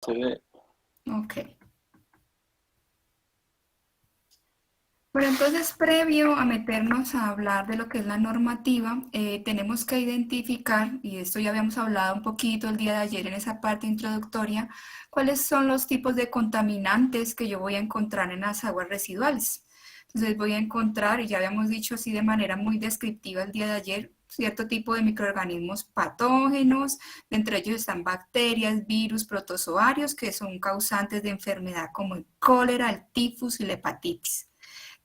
Se ve. Ok. Bueno, entonces, previo a meternos a hablar de lo que es la normativa, tenemos que identificar, y esto ya habíamos hablado un poquito el día de ayer en esa parte introductoria, cuáles son los tipos de contaminantes que yo voy a encontrar en las aguas residuales. Entonces voy a encontrar, y ya habíamos dicho así de manera muy descriptiva el día de ayer, cierto tipo de microorganismos patógenos, entre ellos están bacterias, virus, protozoarios, que son causantes de enfermedad como el cólera, el tifus y la hepatitis.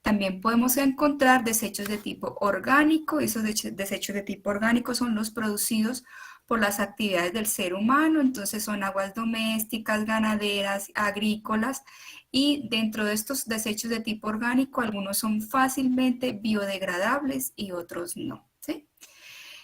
También podemos encontrar desechos de tipo orgánico. Esos desechos de tipo orgánico son los producidos por las actividades del ser humano, entonces son aguas domésticas, ganaderas, agrícolas, y dentro de estos desechos de tipo orgánico, algunos son fácilmente biodegradables y otros no, ¿sí?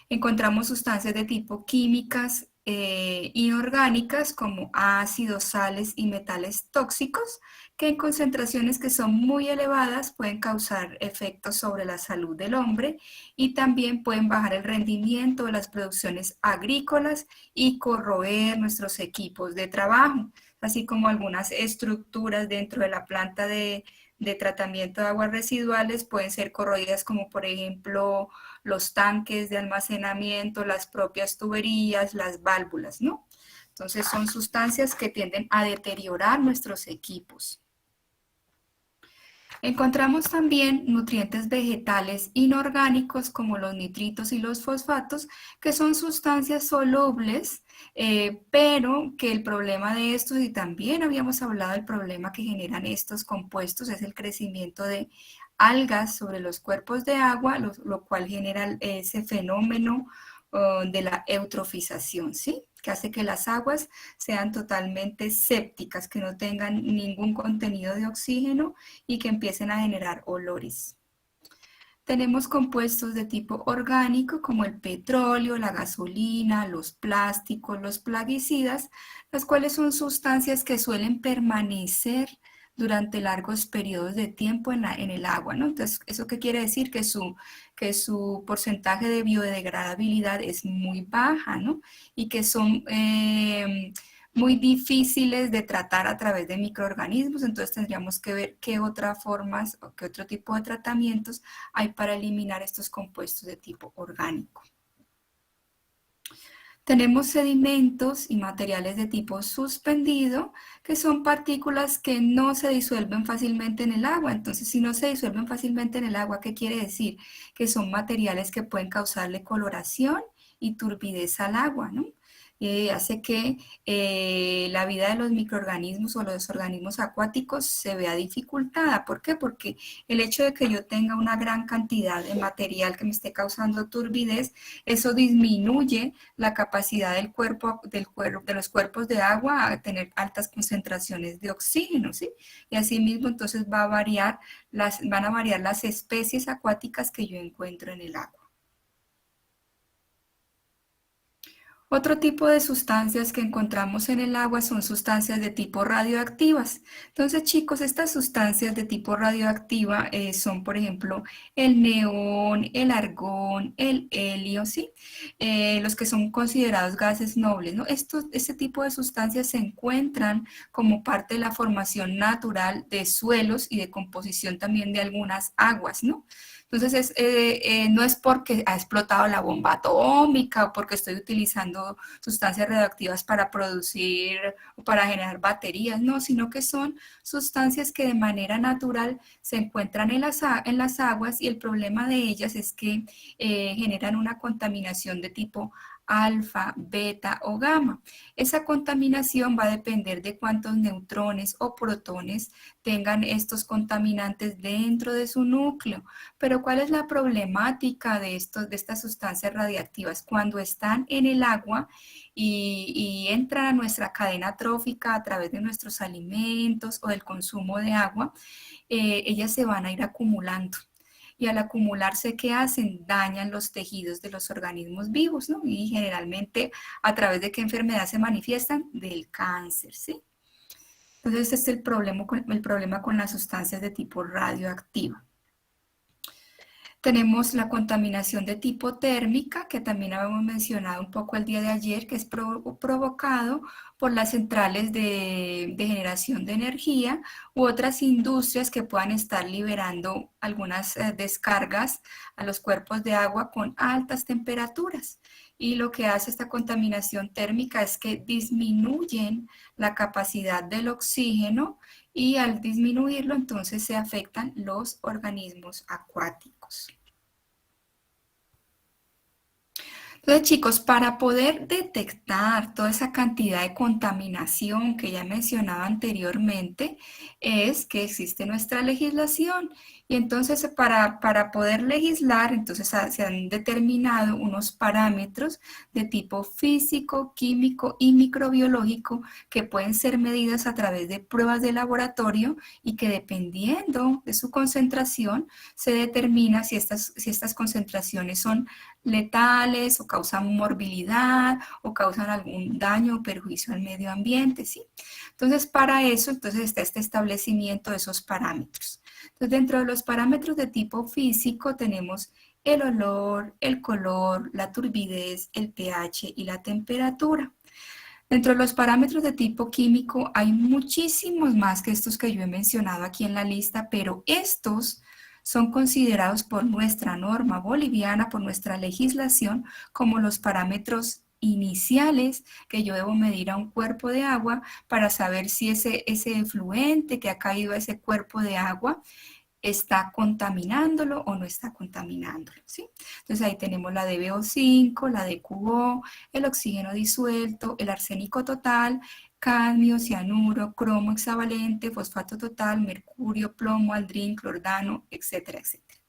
Encontramos sustancias de tipo químicas inorgánicas como ácidos, sales y metales tóxicos que en concentraciones que son muy elevadas pueden causar efectos sobre la salud del hombre y también pueden bajar el rendimiento de las producciones agrícolas y corroer nuestros equipos de trabajo, así como algunas estructuras dentro de la planta de tratamiento de aguas residuales pueden ser corroídas, como por ejemplo los tanques de almacenamiento, las propias tuberías, las válvulas, ¿no? Entonces son sustancias que tienden a deteriorar nuestros equipos. Encontramos también nutrientes vegetales inorgánicos como los nitritos y los fosfatos, que son sustancias solubles, pero que el problema de estos, y también habíamos hablado del problema que generan estos compuestos, es el crecimiento de algas sobre los cuerpos de agua, lo cual genera ese fenómeno de la eutrofización, ¿sí? Que hace que las aguas sean totalmente sépticas, que no tengan ningún contenido de oxígeno y que empiecen a generar olores. Tenemos compuestos de tipo orgánico como el petróleo, la gasolina, los plásticos, los plaguicidas, las cuales son sustancias que suelen permanecer durante largos periodos de tiempo en el agua, ¿no? Entonces, ¿eso qué quiere decir? Que su porcentaje de biodegradabilidad es muy baja, ¿no? Y que son muy difíciles de tratar a través de microorganismos, entonces tendríamos que ver qué otras formas o qué otro tipo de tratamientos hay para eliminar estos compuestos de tipo orgánico. Tenemos sedimentos y materiales de tipo suspendido, que son partículas que no se disuelven fácilmente en el agua. Entonces, si no se disuelven fácilmente en el agua, ¿qué quiere decir? Que son materiales que pueden causarle coloración y turbidez al agua, ¿no? Hace que la vida de los microorganismos o los organismos acuáticos se vea dificultada. ¿Por qué? Porque el hecho de que yo tenga una gran cantidad de material que me esté causando turbidez, eso disminuye la capacidad del cuerpo, de los cuerpos de agua a tener altas concentraciones de oxígeno, ¿sí? Y asimismo, entonces van a variar las especies acuáticas que yo encuentro en el agua. Otro tipo de sustancias que encontramos en el agua son sustancias de tipo radioactivas. Entonces, chicos, estas sustancias de tipo radioactiva son, por ejemplo, el neón, el argón, el helio, ¿sí? Los que son considerados gases nobles, ¿no? Este tipo de sustancias se encuentran como parte de la formación natural de suelos y de composición también de algunas aguas, ¿no? Entonces, no es porque ha explotado la bomba atómica o porque estoy utilizando sustancias radioactivas para producir o para generar baterías, no, sino que son sustancias que de manera natural se encuentran en las aguas, y el problema de ellas es que generan una contaminación de tipo alfa, beta o gamma. Esa contaminación va a depender de cuántos neutrones o protones tengan estos contaminantes dentro de su núcleo. Pero ¿cuál es la problemática de estas sustancias radiactivas? Cuando están en el agua y entran a nuestra cadena trófica a través de nuestros alimentos o del consumo de agua, ellas se van a ir acumulando. Y al acumularse, ¿qué hacen? Dañan los tejidos de los organismos vivos, ¿no? Y generalmente, ¿a través de qué enfermedad se manifiestan? Del cáncer, ¿sí? Entonces, este es el problema con las sustancias de tipo radioactivo. Tenemos la contaminación de tipo térmica, que también habíamos mencionado un poco el día de ayer, que es provocado por las centrales de generación de energía u otras industrias que puedan estar liberando algunas descargas a los cuerpos de agua con altas temperaturas. Y lo que hace esta contaminación térmica es que disminuyen la capacidad del oxígeno y al disminuirlo entonces se afectan los organismos acuáticos. Entonces, chicos, para poder detectar toda esa cantidad de contaminación que ya mencionaba anteriormente, es que existe nuestra legislación. Y entonces, para poder legislar, entonces se han determinado unos parámetros de tipo físico, químico y microbiológico que pueden ser medidas a través de pruebas de laboratorio y que dependiendo de su concentración, se determina si estas concentraciones son letales o causan morbilidad o causan algún daño o perjuicio al medio ambiente, ¿sí? Entonces, para eso, entonces está este establecimiento de esos parámetros. Entonces, dentro de los parámetros de tipo físico tenemos el olor, el color, la turbidez, el pH y la temperatura. Dentro de los parámetros de tipo químico hay muchísimos más que estos que yo he mencionado aquí en la lista, pero estos son considerados por nuestra norma boliviana, por nuestra legislación, como los parámetros iniciales que yo debo medir a un cuerpo de agua para saber si ese efluente que ha caído a ese cuerpo de agua está contaminándolo o no está contaminándolo, ¿sí? Entonces ahí tenemos la de BO5, la de QO, el oxígeno disuelto, el arsénico total, cadmio, cianuro, cromo hexavalente, fosfato total, mercurio, plomo, aldrin, clordano, etcétera, etcétera.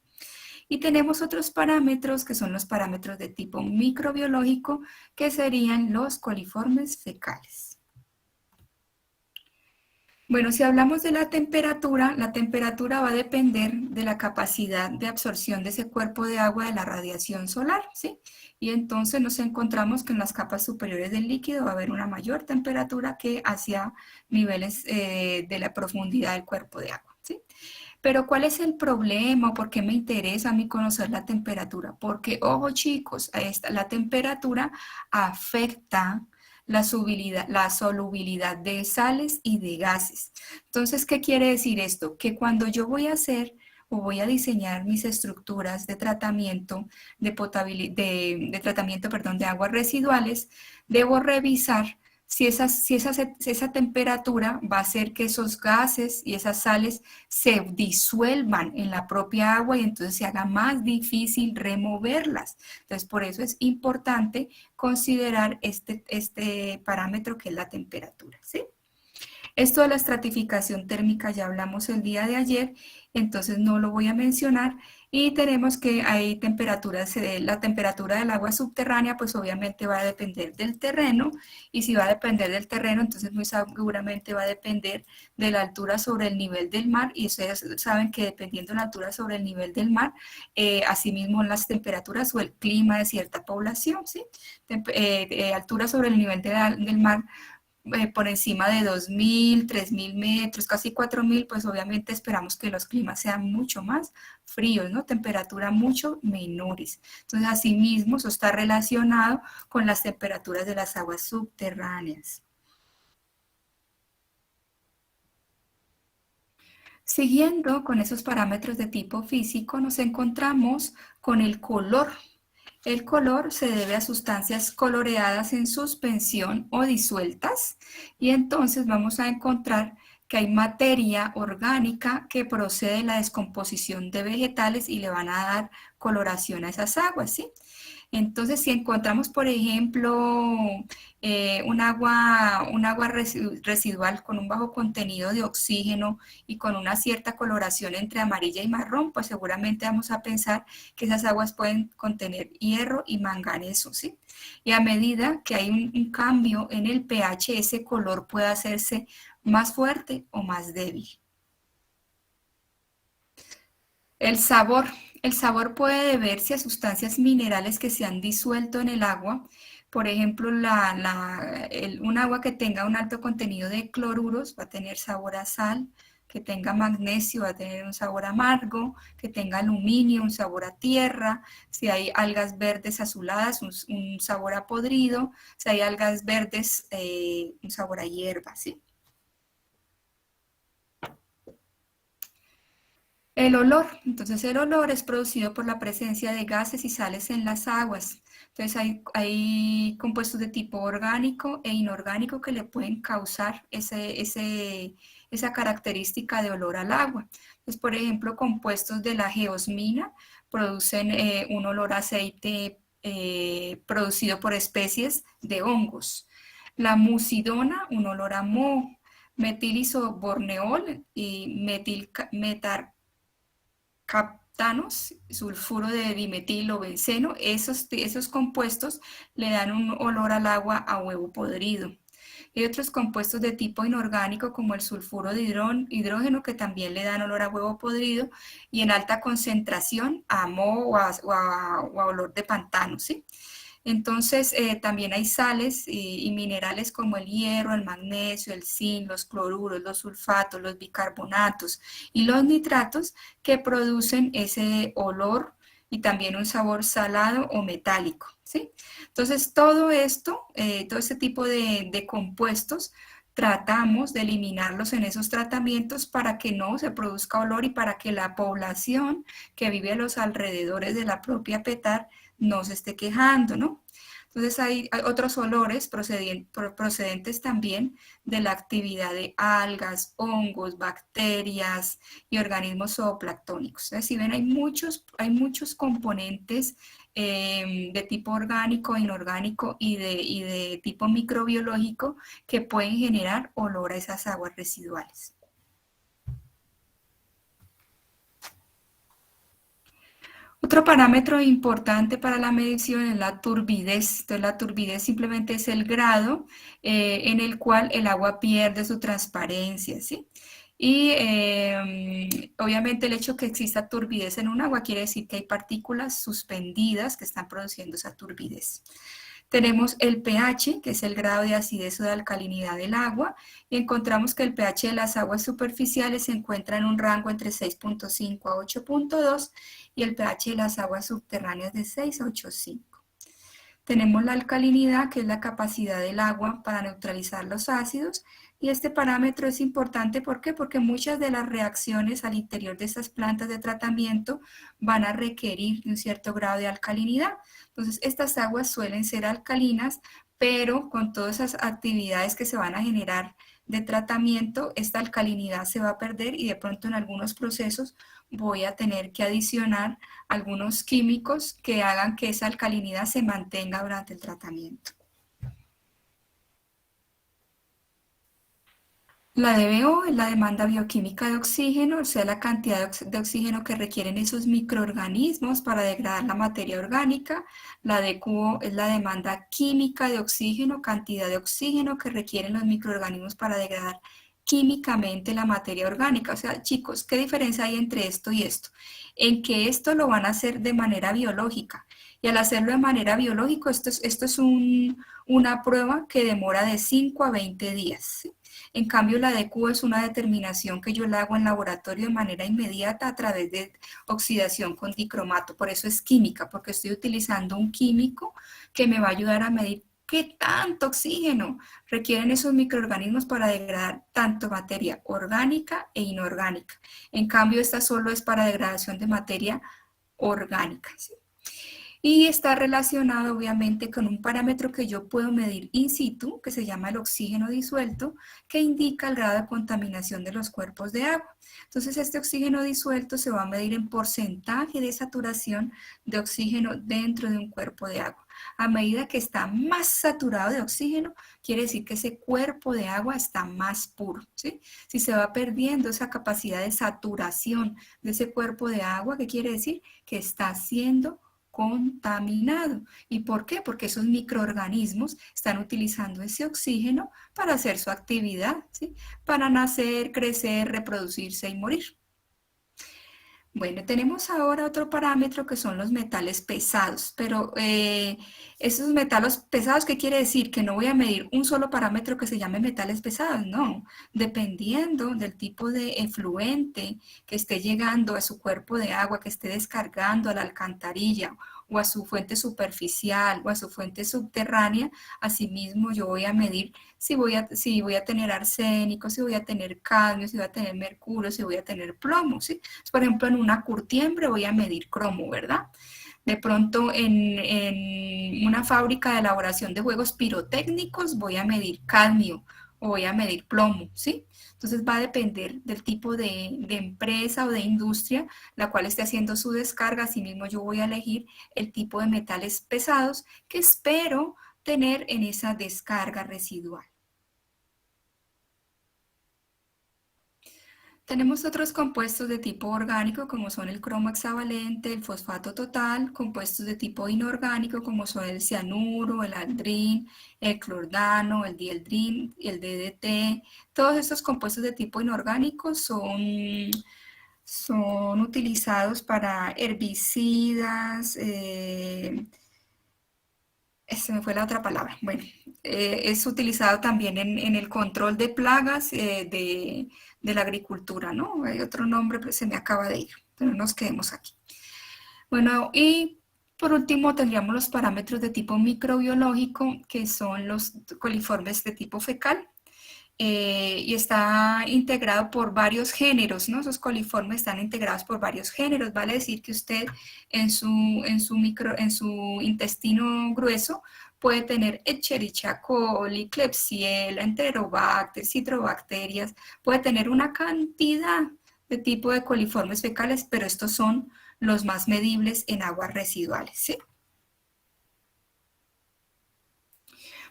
Y tenemos otros parámetros que son los parámetros de tipo microbiológico, que serían los coliformes fecales. Bueno, si hablamos de la temperatura va a depender de la capacidad de absorción de ese cuerpo de agua de la radiación solar, ¿sí? Y entonces nos encontramos que en las capas superiores del líquido va a haber una mayor temperatura que hacia niveles de la profundidad del cuerpo de agua, ¿sí? Pero ¿cuál es el problema? ¿Por qué me interesa a mí conocer la temperatura? Porque, ojo chicos, la temperatura afecta la solubilidad de sales y de gases. Entonces, ¿qué quiere decir esto? Que cuando yo voy a hacer o voy a diseñar mis estructuras de tratamiento de tratamiento, perdón, de aguas residuales, debo revisar si esa temperatura va a hacer que esos gases y esas sales se disuelvan en la propia agua y entonces se haga más difícil removerlas. Entonces, por eso es importante considerar este parámetro que es la temperatura, ¿sí? Esto de la estratificación térmica ya hablamos el día de ayer, entonces no lo voy a mencionar. Y tenemos que hay temperaturas, la temperatura del agua subterránea pues obviamente va a depender del terreno, y si va a depender del terreno entonces muy seguramente va a depender de la altura sobre el nivel del mar, y ustedes saben que dependiendo de la altura sobre el nivel del mar, asimismo las temperaturas o el clima de cierta población, ¿sí? Altura sobre el nivel del mar por encima de 2.000, 3.000 metros, casi 4.000, pues obviamente esperamos que los climas sean mucho más fríos, ¿no? Temperatura mucho menores. Entonces, asimismo, eso está relacionado con las temperaturas de las aguas subterráneas. Siguiendo con esos parámetros de tipo físico, nos encontramos con el color. El color se debe a sustancias coloreadas en suspensión o disueltas, y entonces vamos a encontrar que hay materia orgánica que procede de la descomposición de vegetales y le van a dar coloración a esas aguas, ¿sí? Entonces, si encontramos, por ejemplo, un agua residual con un bajo contenido de oxígeno y con una cierta coloración entre amarilla y marrón, pues seguramente vamos a pensar que esas aguas pueden contener hierro y manganeso, ¿sí? Y a medida que hay un cambio en el pH, ese color puede hacerse más fuerte o más débil. El sabor. El sabor puede deberse a sustancias minerales que se han disuelto en el agua. Por ejemplo, un agua que tenga un alto contenido de cloruros va a tener sabor a sal, que tenga magnesio va a tener un sabor amargo, que tenga aluminio, un sabor a tierra, si hay algas verdes azuladas, un sabor a podrido, si hay algas verdes, un sabor a hierba, ¿sí? El olor, entonces el olor es producido por la presencia de gases y sales en las aguas. Entonces hay compuestos de tipo orgánico e inorgánico que le pueden causar esa característica de olor al agua. Entonces, por ejemplo, compuestos de la geosmina producen un olor a aceite producido por especies de hongos. La mucidona, un olor a moho. Metilisoborneol y captanos, sulfuro de dimetilo, benceno, esos compuestos le dan un olor al agua a huevo podrido. Hay otros compuestos de tipo inorgánico como el sulfuro de hidrógeno que también le dan olor a huevo podrido y en alta concentración a moho o a olor de pantano, ¿sí? Entonces, también hay sales y minerales como el hierro, el magnesio, el zinc, los cloruros, los sulfatos, los bicarbonatos y los nitratos que producen ese olor y también un sabor salado o metálico, ¿sí? Entonces, todo esto, todo este tipo de compuestos, tratamos de eliminarlos en esos tratamientos para que no se produzca olor y para que la población que vive a los alrededores de la propia PETAR no se esté quejando, ¿no? Entonces hay otros olores procedentes también de la actividad de algas, hongos, bacterias y organismos zooplanctónicos. Entonces, si ven, hay muchos componentes de tipo orgánico, inorgánico y de tipo microbiológico que pueden generar olor a esas aguas residuales. Otro parámetro importante para la medición es la turbidez. Entonces, la turbidez simplemente es el grado en el cual el agua pierde su transparencia, ¿sí? Y obviamente el hecho que exista turbidez en un agua quiere decir que hay partículas suspendidas que están produciendo esa turbidez. Tenemos el pH, que es el grado de acidez o de alcalinidad del agua, y encontramos que el pH de las aguas superficiales se encuentra en un rango entre 6.5 a 8.2 y el pH de las aguas subterráneas de 6 a 8.5. Tenemos la alcalinidad, que es la capacidad del agua para neutralizar los ácidos, y este parámetro es importante, ¿por qué? Porque muchas de las reacciones al interior de estas plantas de tratamiento van a requerir de un cierto grado de alcalinidad. Entonces, estas aguas suelen ser alcalinas, pero con todas esas actividades que se van a generar de tratamiento, esta alcalinidad se va a perder y de pronto en algunos procesos voy a tener que adicionar algunos químicos que hagan que esa alcalinidad se mantenga durante el tratamiento. La DBO es la demanda bioquímica de oxígeno, o sea, la cantidad de oxígeno que requieren esos microorganismos para degradar la materia orgánica. La DQO es la demanda química de oxígeno, cantidad de oxígeno que requieren los microorganismos para degradar químicamente la materia orgánica. O sea, chicos, ¿qué diferencia hay entre esto y esto? En que esto lo van a hacer de manera biológica. Y al hacerlo de manera biológica, esto es una prueba que demora de 5 a 20 días, ¿sí? En cambio, la DQ es una determinación que yo la hago en laboratorio de manera inmediata a través de oxidación con dicromato. Por eso es química, porque estoy utilizando un químico que me va a ayudar a medir qué tanto oxígeno requieren esos microorganismos para degradar tanto materia orgánica e inorgánica. En cambio, esta solo es para degradación de materia orgánica, ¿sí? Y está relacionado obviamente con un parámetro que yo puedo medir in situ, que se llama el oxígeno disuelto, que indica el grado de contaminación de los cuerpos de agua. Entonces este oxígeno disuelto se va a medir en porcentaje de saturación de oxígeno dentro de un cuerpo de agua. A medida que está más saturado de oxígeno, quiere decir que ese cuerpo de agua está más puro, ¿sí? Si se va perdiendo esa capacidad de saturación de ese cuerpo de agua, ¿qué quiere decir? Que está siendo contaminado. ¿Y por qué? Porque esos microorganismos están utilizando ese oxígeno para hacer su actividad, ¿sí? Para nacer, crecer, reproducirse y morir. Bueno, tenemos ahora otro parámetro que son los metales pesados, pero esos metales pesados, ¿qué quiere decir? Que no voy a medir un solo parámetro que se llame metales pesados, no. Dependiendo del tipo de efluente que esté llegando a su cuerpo de agua, que esté descargando a la alcantarilla o a su fuente superficial o a su fuente subterránea, asimismo yo voy a medir si voy a tener arsénico, si voy a tener cadmio, si voy a tener mercurio, si voy a tener plomo, ¿sí? Por ejemplo, en una curtiembre voy a medir cromo, ¿verdad? De pronto en una fábrica de elaboración de juegos pirotécnicos voy a medir cadmio o voy a medir plomo, ¿sí? Entonces va a depender del tipo de empresa o de industria la cual esté haciendo su descarga. Asimismo, yo voy a elegir el tipo de metales pesados que espero tener en esa descarga residual. Tenemos otros compuestos de tipo orgánico como son el cromo hexavalente, el fosfato total, compuestos de tipo inorgánico como son el cianuro, el aldrin, el clordano, el dieldrin, el DDT. Todos estos compuestos de tipo inorgánico son utilizados para herbicidas, se me fue la otra palabra. Bueno, es utilizado también en el control de plagas de la agricultura, ¿no? Hay otro nombre, pero se me acaba de ir, pero no nos quedemos aquí. Bueno, y por último tendríamos los parámetros de tipo microbiológico, que son los coliformes de tipo fecal, y está integrado por varios géneros, ¿no? Esos coliformes están integrados por varios géneros, vale decir que usted en su intestino grueso puede tener Escherichia coli, Klebsiella, Enterobacter, Citrobacterias, puede tener una cantidad de tipo de coliformes fecales, pero estos son los más medibles en aguas residuales, ¿sí?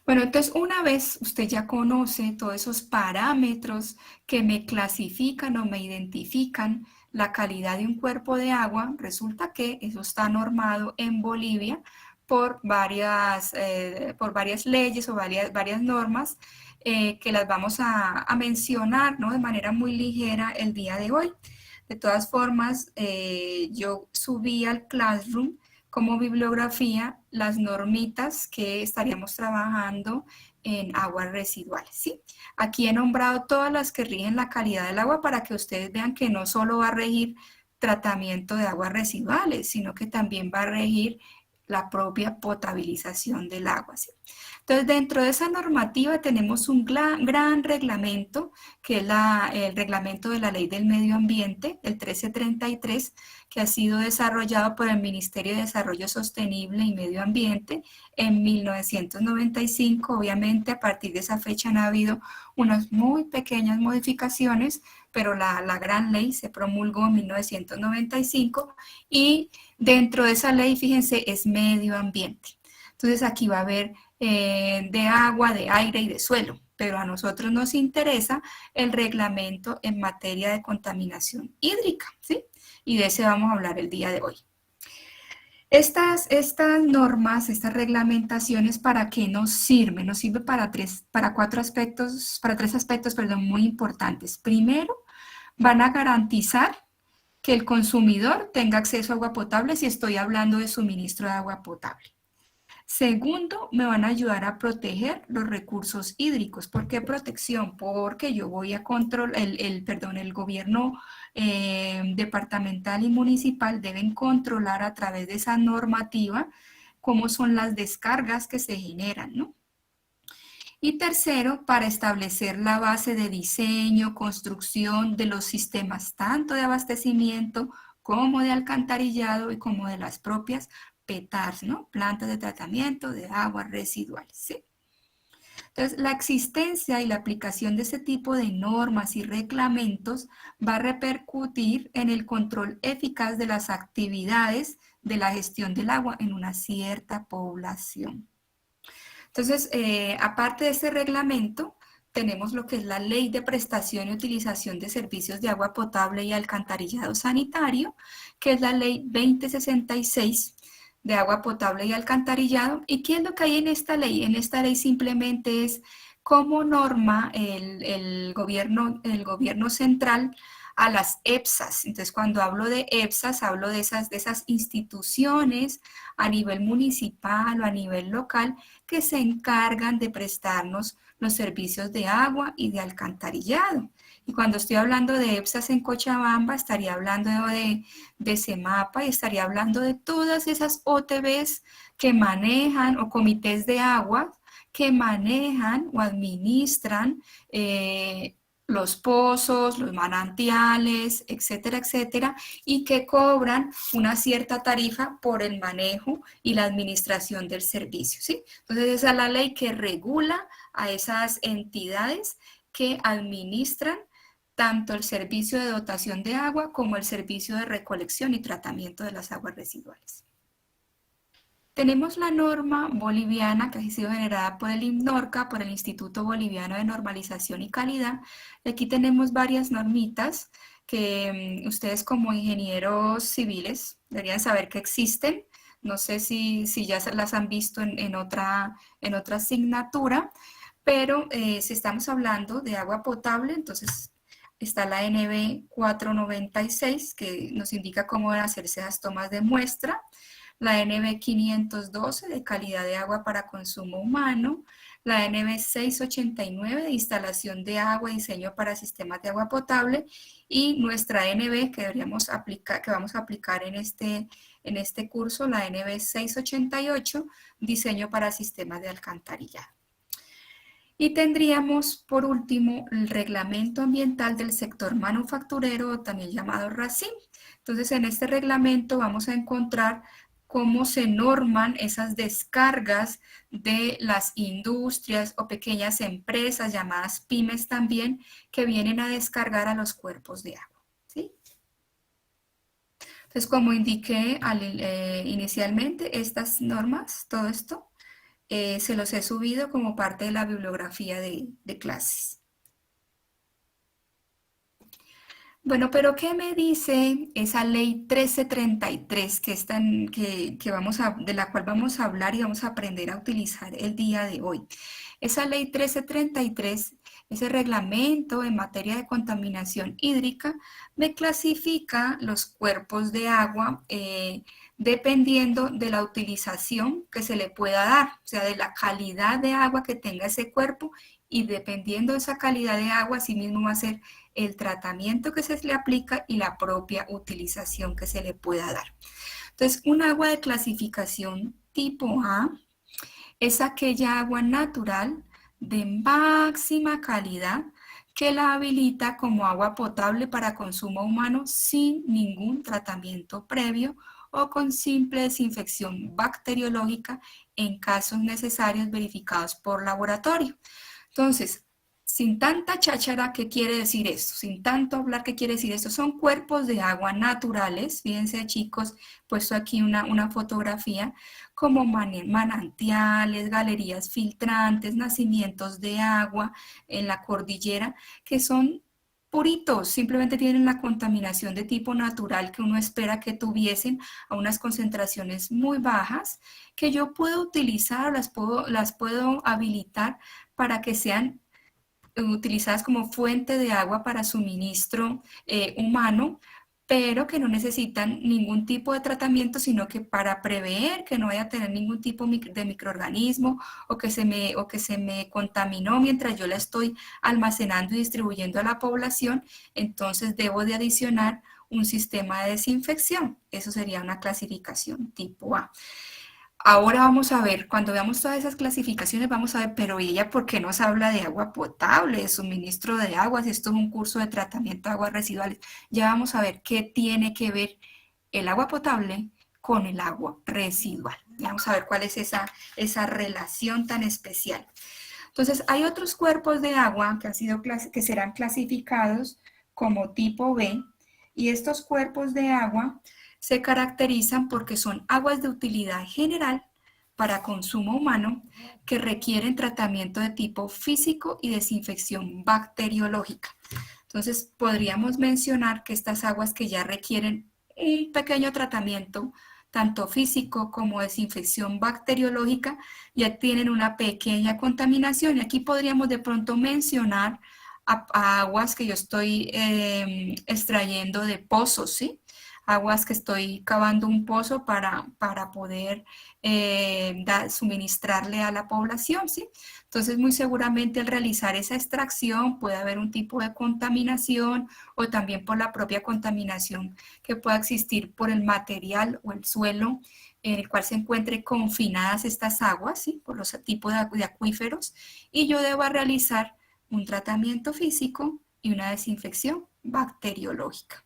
Bueno, entonces una vez usted ya conoce todos esos parámetros que me clasifican o me identifican la calidad de un cuerpo de agua, resulta que eso está normado en Bolivia por varias leyes o varias normas que las vamos a mencionar, ¿no? De manera muy ligera el día de hoy. De todas formas, yo subí al Classroom como bibliografía las normitas que estaríamos trabajando en aguas residuales, ¿sí? Aquí he nombrado todas las que rigen la calidad del agua para que ustedes vean que no solo va a regir tratamiento de aguas residuales, sino que también va a regir la propia potabilización del agua, ¿sí? Entonces, dentro de esa normativa tenemos un gran reglamento, que es el reglamento de la Ley del Medio Ambiente, el 1333, que ha sido desarrollado por el Ministerio de Desarrollo Sostenible y Medio Ambiente en 1995. Obviamente, a partir de esa fecha han habido unas muy pequeñas modificaciones, pero la gran ley se promulgó en 1995 y dentro de esa ley, fíjense, es medio ambiente. Entonces aquí va a haber de agua, de aire y de suelo, pero a nosotros nos interesa el reglamento en materia de contaminación hídrica, ¿sí? Y de ese vamos a hablar el día de hoy. Estas normas, estas reglamentaciones, ¿para qué nos sirven? Nos sirve para tres aspectos, perdón, muy importantes. Primero, van a garantizar que el consumidor tenga acceso a agua potable si estoy hablando de suministro de agua potable. Segundo, me van a ayudar a proteger los recursos hídricos. ¿Por qué protección? Porque yo voy a controlar, el gobierno departamental y municipal deben controlar a través de esa normativa cómo son las descargas que se generan, ¿no? Y tercero, para establecer la base de diseño, construcción de los sistemas tanto de abastecimiento como de alcantarillado y como de las propias PETARs, ¿no? Plantas de tratamiento de aguas residuales, ¿sí? Entonces, la existencia y la aplicación de ese tipo de normas y reglamentos va a repercutir en el control eficaz de las actividades de la gestión del agua en una cierta población. Entonces, aparte de este reglamento, tenemos lo que es la Ley de Prestación y Utilización de Servicios de Agua Potable y Alcantarillado Sanitario, que es la Ley 2066 de agua potable y alcantarillado. ¿Y qué es lo que hay en esta ley? En esta ley simplemente es cómo norma el gobierno central a las EPSAs. Entonces, cuando hablo de EPSAs, hablo de esas instituciones a nivel municipal o a nivel local que se encargan de prestarnos los servicios de agua y de alcantarillado. Y cuando estoy hablando de EPSAs en Cochabamba, estaría hablando de CEMAPA y estaría hablando de todas esas OTBs que manejan o comités de agua que manejan o administran los pozos, los manantiales, etcétera, etcétera, y que cobran una cierta tarifa por el manejo y la administración del servicio, ¿sí? Entonces esa es la ley que regula a esas entidades que administran tanto el servicio de dotación de agua como el servicio de recolección y tratamiento de las aguas residuales. Tenemos la norma boliviana que ha sido generada por el INNORCA, por el Instituto Boliviano de Normalización y Calidad. Aquí tenemos varias normitas que ustedes como ingenieros civiles deberían saber que existen. No sé si ya las han visto en otra asignatura, pero si estamos hablando de agua potable, entonces está la NB 496 que nos indica cómo deben hacerse las tomas de muestra, la NB 512 de calidad de agua para consumo humano, la NB 689 de instalación de agua y diseño para sistemas de agua potable y nuestra NB que vamos a aplicar en este curso, la NB 688, diseño para sistemas de alcantarillado. Y tendríamos, por último, el reglamento ambiental del sector manufacturero, también llamado RACIM. Entonces, en este reglamento vamos a encontrar cómo se norman esas descargas de las industrias o pequeñas empresas, llamadas pymes también, que vienen a descargar a los cuerpos de agua, ¿sí? Entonces, como indiqué inicialmente, estas normas, todo esto, se los he subido como parte de la bibliografía de clases. Bueno, pero ¿qué me dice esa ley 1333 de la cual vamos a hablar y vamos a aprender a utilizar el día de hoy? Esa ley 1333, ese reglamento en materia de contaminación hídrica, me clasifica los cuerpos de agua dependiendo de la utilización que se le pueda dar, o sea, de la calidad de agua que tenga ese cuerpo y dependiendo de esa calidad de agua, así mismo va a ser el tratamiento que se le aplica y la propia utilización que se le pueda dar. Entonces, un agua de clasificación tipo A es aquella agua natural de máxima calidad que la habilita como agua potable para consumo humano sin ningún tratamiento previo o con simple desinfección bacteriológica en casos necesarios verificados por laboratorio. Entonces, sin tanta cháchara, ¿qué quiere decir esto? Sin tanto hablar, ¿qué quiere decir esto? Son cuerpos de agua naturales, fíjense chicos, puesto aquí una fotografía, como manantiales, galerías filtrantes, nacimientos de agua en la cordillera, que son puritos, simplemente tienen la contaminación de tipo natural que uno espera que tuviesen a unas concentraciones muy bajas, que yo puedo utilizar, las puedo habilitar para que sean utilizadas como fuente de agua para suministro humano, pero que no necesitan ningún tipo de tratamiento, sino que para prever que no vaya a tener ningún tipo de microorganismo o que se me contaminó mientras yo la estoy almacenando y distribuyendo a la población, entonces debo de adicionar un sistema de desinfección. Eso sería una clasificación tipo A. Ahora vamos a ver, cuando veamos todas esas clasificaciones, vamos a ver, pero ella, ¿por qué nos habla de agua potable, de suministro de agua, si esto es un curso de tratamiento de aguas residuales? Ya vamos a ver qué tiene que ver el agua potable con el agua residual. Ya vamos a ver cuál es esa relación tan especial. Entonces, hay otros cuerpos de agua que serán clasificados como tipo B, y estos cuerpos de agua se caracterizan porque son aguas de utilidad general para consumo humano que requieren tratamiento de tipo físico y desinfección bacteriológica. Entonces, podríamos mencionar que estas aguas que ya requieren un pequeño tratamiento, tanto físico como desinfección bacteriológica, ya tienen una pequeña contaminación. Y aquí podríamos de pronto mencionar a aguas que yo estoy extrayendo de pozos, ¿sí? Aguas que estoy cavando un pozo para poder suministrarle a la población, ¿sí? Entonces, muy seguramente al realizar esa extracción puede haber un tipo de contaminación o también por la propia contaminación que pueda existir por el material o el suelo en el cual se encuentren confinadas estas aguas, ¿sí? Por los tipos de acuíferos, y yo debo realizar un tratamiento físico y una desinfección bacteriológica.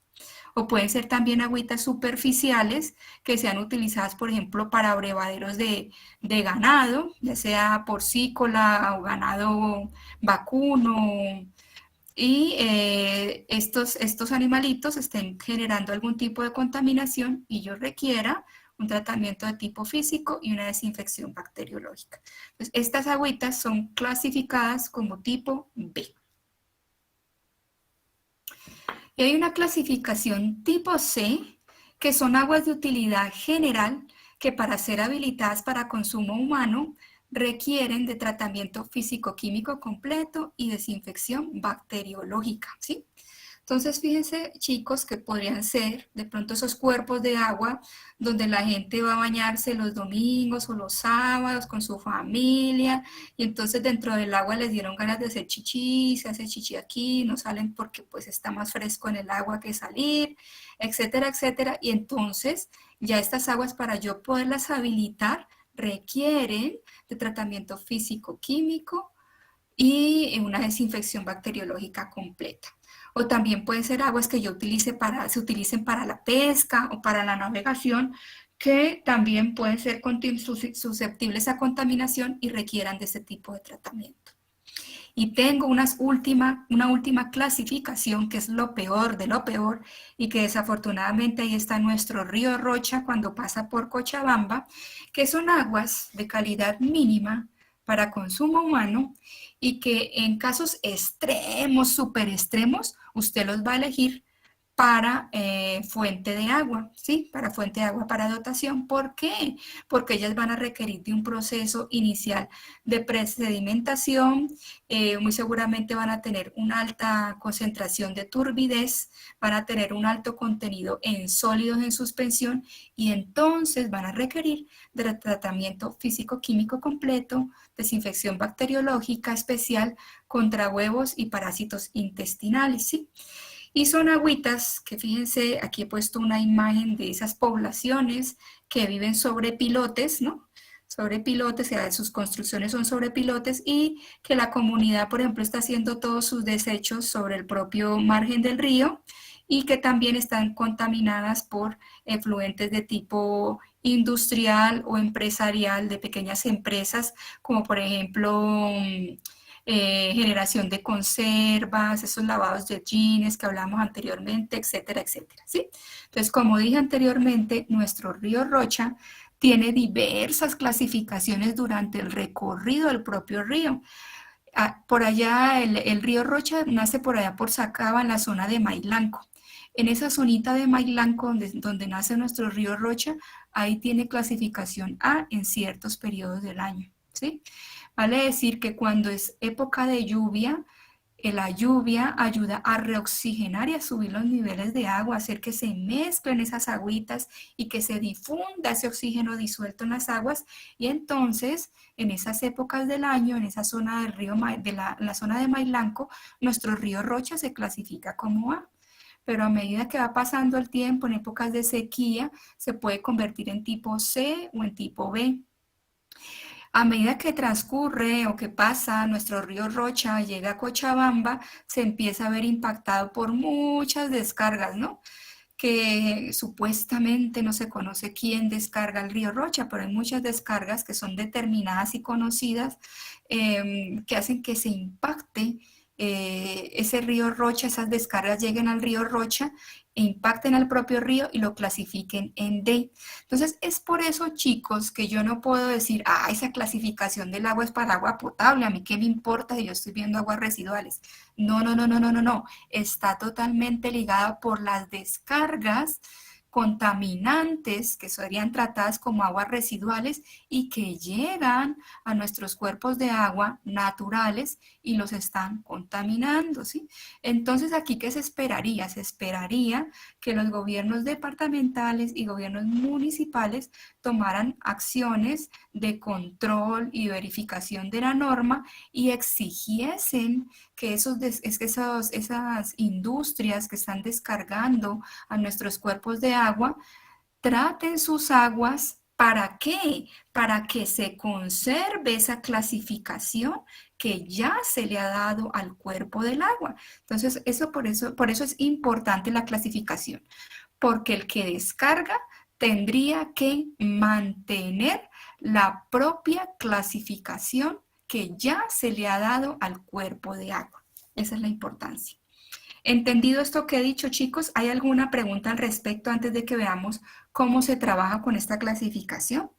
O pueden ser también agüitas superficiales que sean utilizadas, por ejemplo, para abrevaderos de ganado, ya sea porcícola o ganado vacuno, y estos animalitos estén generando algún tipo de contaminación y yo requiera un tratamiento de tipo físico y una desinfección bacteriológica. Entonces, estas agüitas son clasificadas como tipo B. Y hay una clasificación tipo C, que son aguas de utilidad general que para ser habilitadas para consumo humano requieren de tratamiento físico-químico completo y desinfección bacteriológica, ¿sí? Entonces, fíjense, chicos, que podrían ser de pronto esos cuerpos de agua donde la gente va a bañarse los domingos o los sábados con su familia y entonces dentro del agua les dieron ganas de hacer chichi, se hace chichi aquí, no salen porque pues está más fresco en el agua que salir, etcétera, etcétera. Y entonces ya estas aguas para yo poderlas habilitar requieren de tratamiento físico-químico y una desinfección bacteriológica completa. O también pueden ser aguas que yo se utilicen para la pesca o para la navegación, que también pueden ser susceptibles a contaminación y requieran de ese tipo de tratamiento. Y tengo una última clasificación que es lo peor de lo peor y que desafortunadamente ahí está nuestro río Rocha cuando pasa por Cochabamba, que son aguas de calidad mínima para consumo humano y que en casos extremos, súper extremos, usted los va a elegir para fuente de agua, ¿sí? Para fuente de agua para dotación. ¿Por qué? Porque ellas van a requerir de un proceso inicial de presedimentación, muy seguramente van a tener una alta concentración de turbidez, van a tener un alto contenido en sólidos en suspensión y entonces van a requerir de tratamiento físico-químico completo, desinfección bacteriológica especial contra huevos y parásitos intestinales, ¿sí? Y son agüitas que fíjense, aquí he puesto una imagen de esas poblaciones que viven sobre pilotes, ¿no? Sobre pilotes, o sea, sus construcciones son sobre pilotes y que la comunidad, por ejemplo, está haciendo todos sus desechos sobre el propio margen del río y que también están contaminadas por efluentes de tipo industrial o empresarial de pequeñas empresas, como por ejemplo generación de conservas, esos lavados de jeans que hablamos anteriormente, etcétera, etcétera, ¿sí? Entonces, como dije anteriormente, nuestro río Rocha tiene diversas clasificaciones durante el recorrido del propio río. Por allá, el río Rocha nace por allá por Sacaba, en la zona de Mailanco. En esa zonita de Mailanco, donde nace nuestro río Rocha, ahí tiene clasificación A en ciertos periodos del año, ¿sí? Vale decir que cuando es época de lluvia, la lluvia ayuda a reoxigenar y a subir los niveles de agua, hacer que se mezclen esas agüitas y que se difunda ese oxígeno disuelto en las aguas. Y entonces, en esas épocas del año, en esa zona del río, la zona de Mailanco, nuestro río Rocha se clasifica como A. Pero a medida que va pasando el tiempo, en épocas de sequía, se puede convertir en tipo C o en tipo B. A medida que transcurre o que pasa nuestro río Rocha, llega a Cochabamba, se empieza a ver impactado por muchas descargas, ¿no? Que supuestamente no se conoce quién descarga el río Rocha, pero hay muchas descargas que son determinadas y conocidas que hacen que se impacte ese río Rocha, esas descargas lleguen al río Rocha e impacten al propio río y lo clasifiquen en D. Entonces, es por eso, chicos, que yo no puedo decir, ah, esa clasificación del agua es para agua potable, a mí qué me importa si yo estoy viendo aguas residuales. No, no, no, no, no, no, no. Está totalmente ligada por las descargas contaminantes que serían tratadas como aguas residuales y que llegan a nuestros cuerpos de agua naturales y los están contaminando, ¿sí? Entonces, ¿aquí qué se esperaría? Se esperaría que los gobiernos departamentales y gobiernos municipales tomaran acciones de control y verificación de la norma y exigiesen que esas industrias que están descargando a nuestros cuerpos de agua traten sus aguas. ¿Para qué? Para que se conserve esa clasificación que ya se le ha dado al cuerpo del agua. Entonces, por eso es importante la clasificación, porque el que descarga tendría que mantener la propia clasificación que ya se le ha dado al cuerpo de agua. Esa es la importancia. Entendido esto que he dicho, chicos, ¿hay alguna pregunta al respecto antes de que veamos cómo se trabaja con esta clasificación?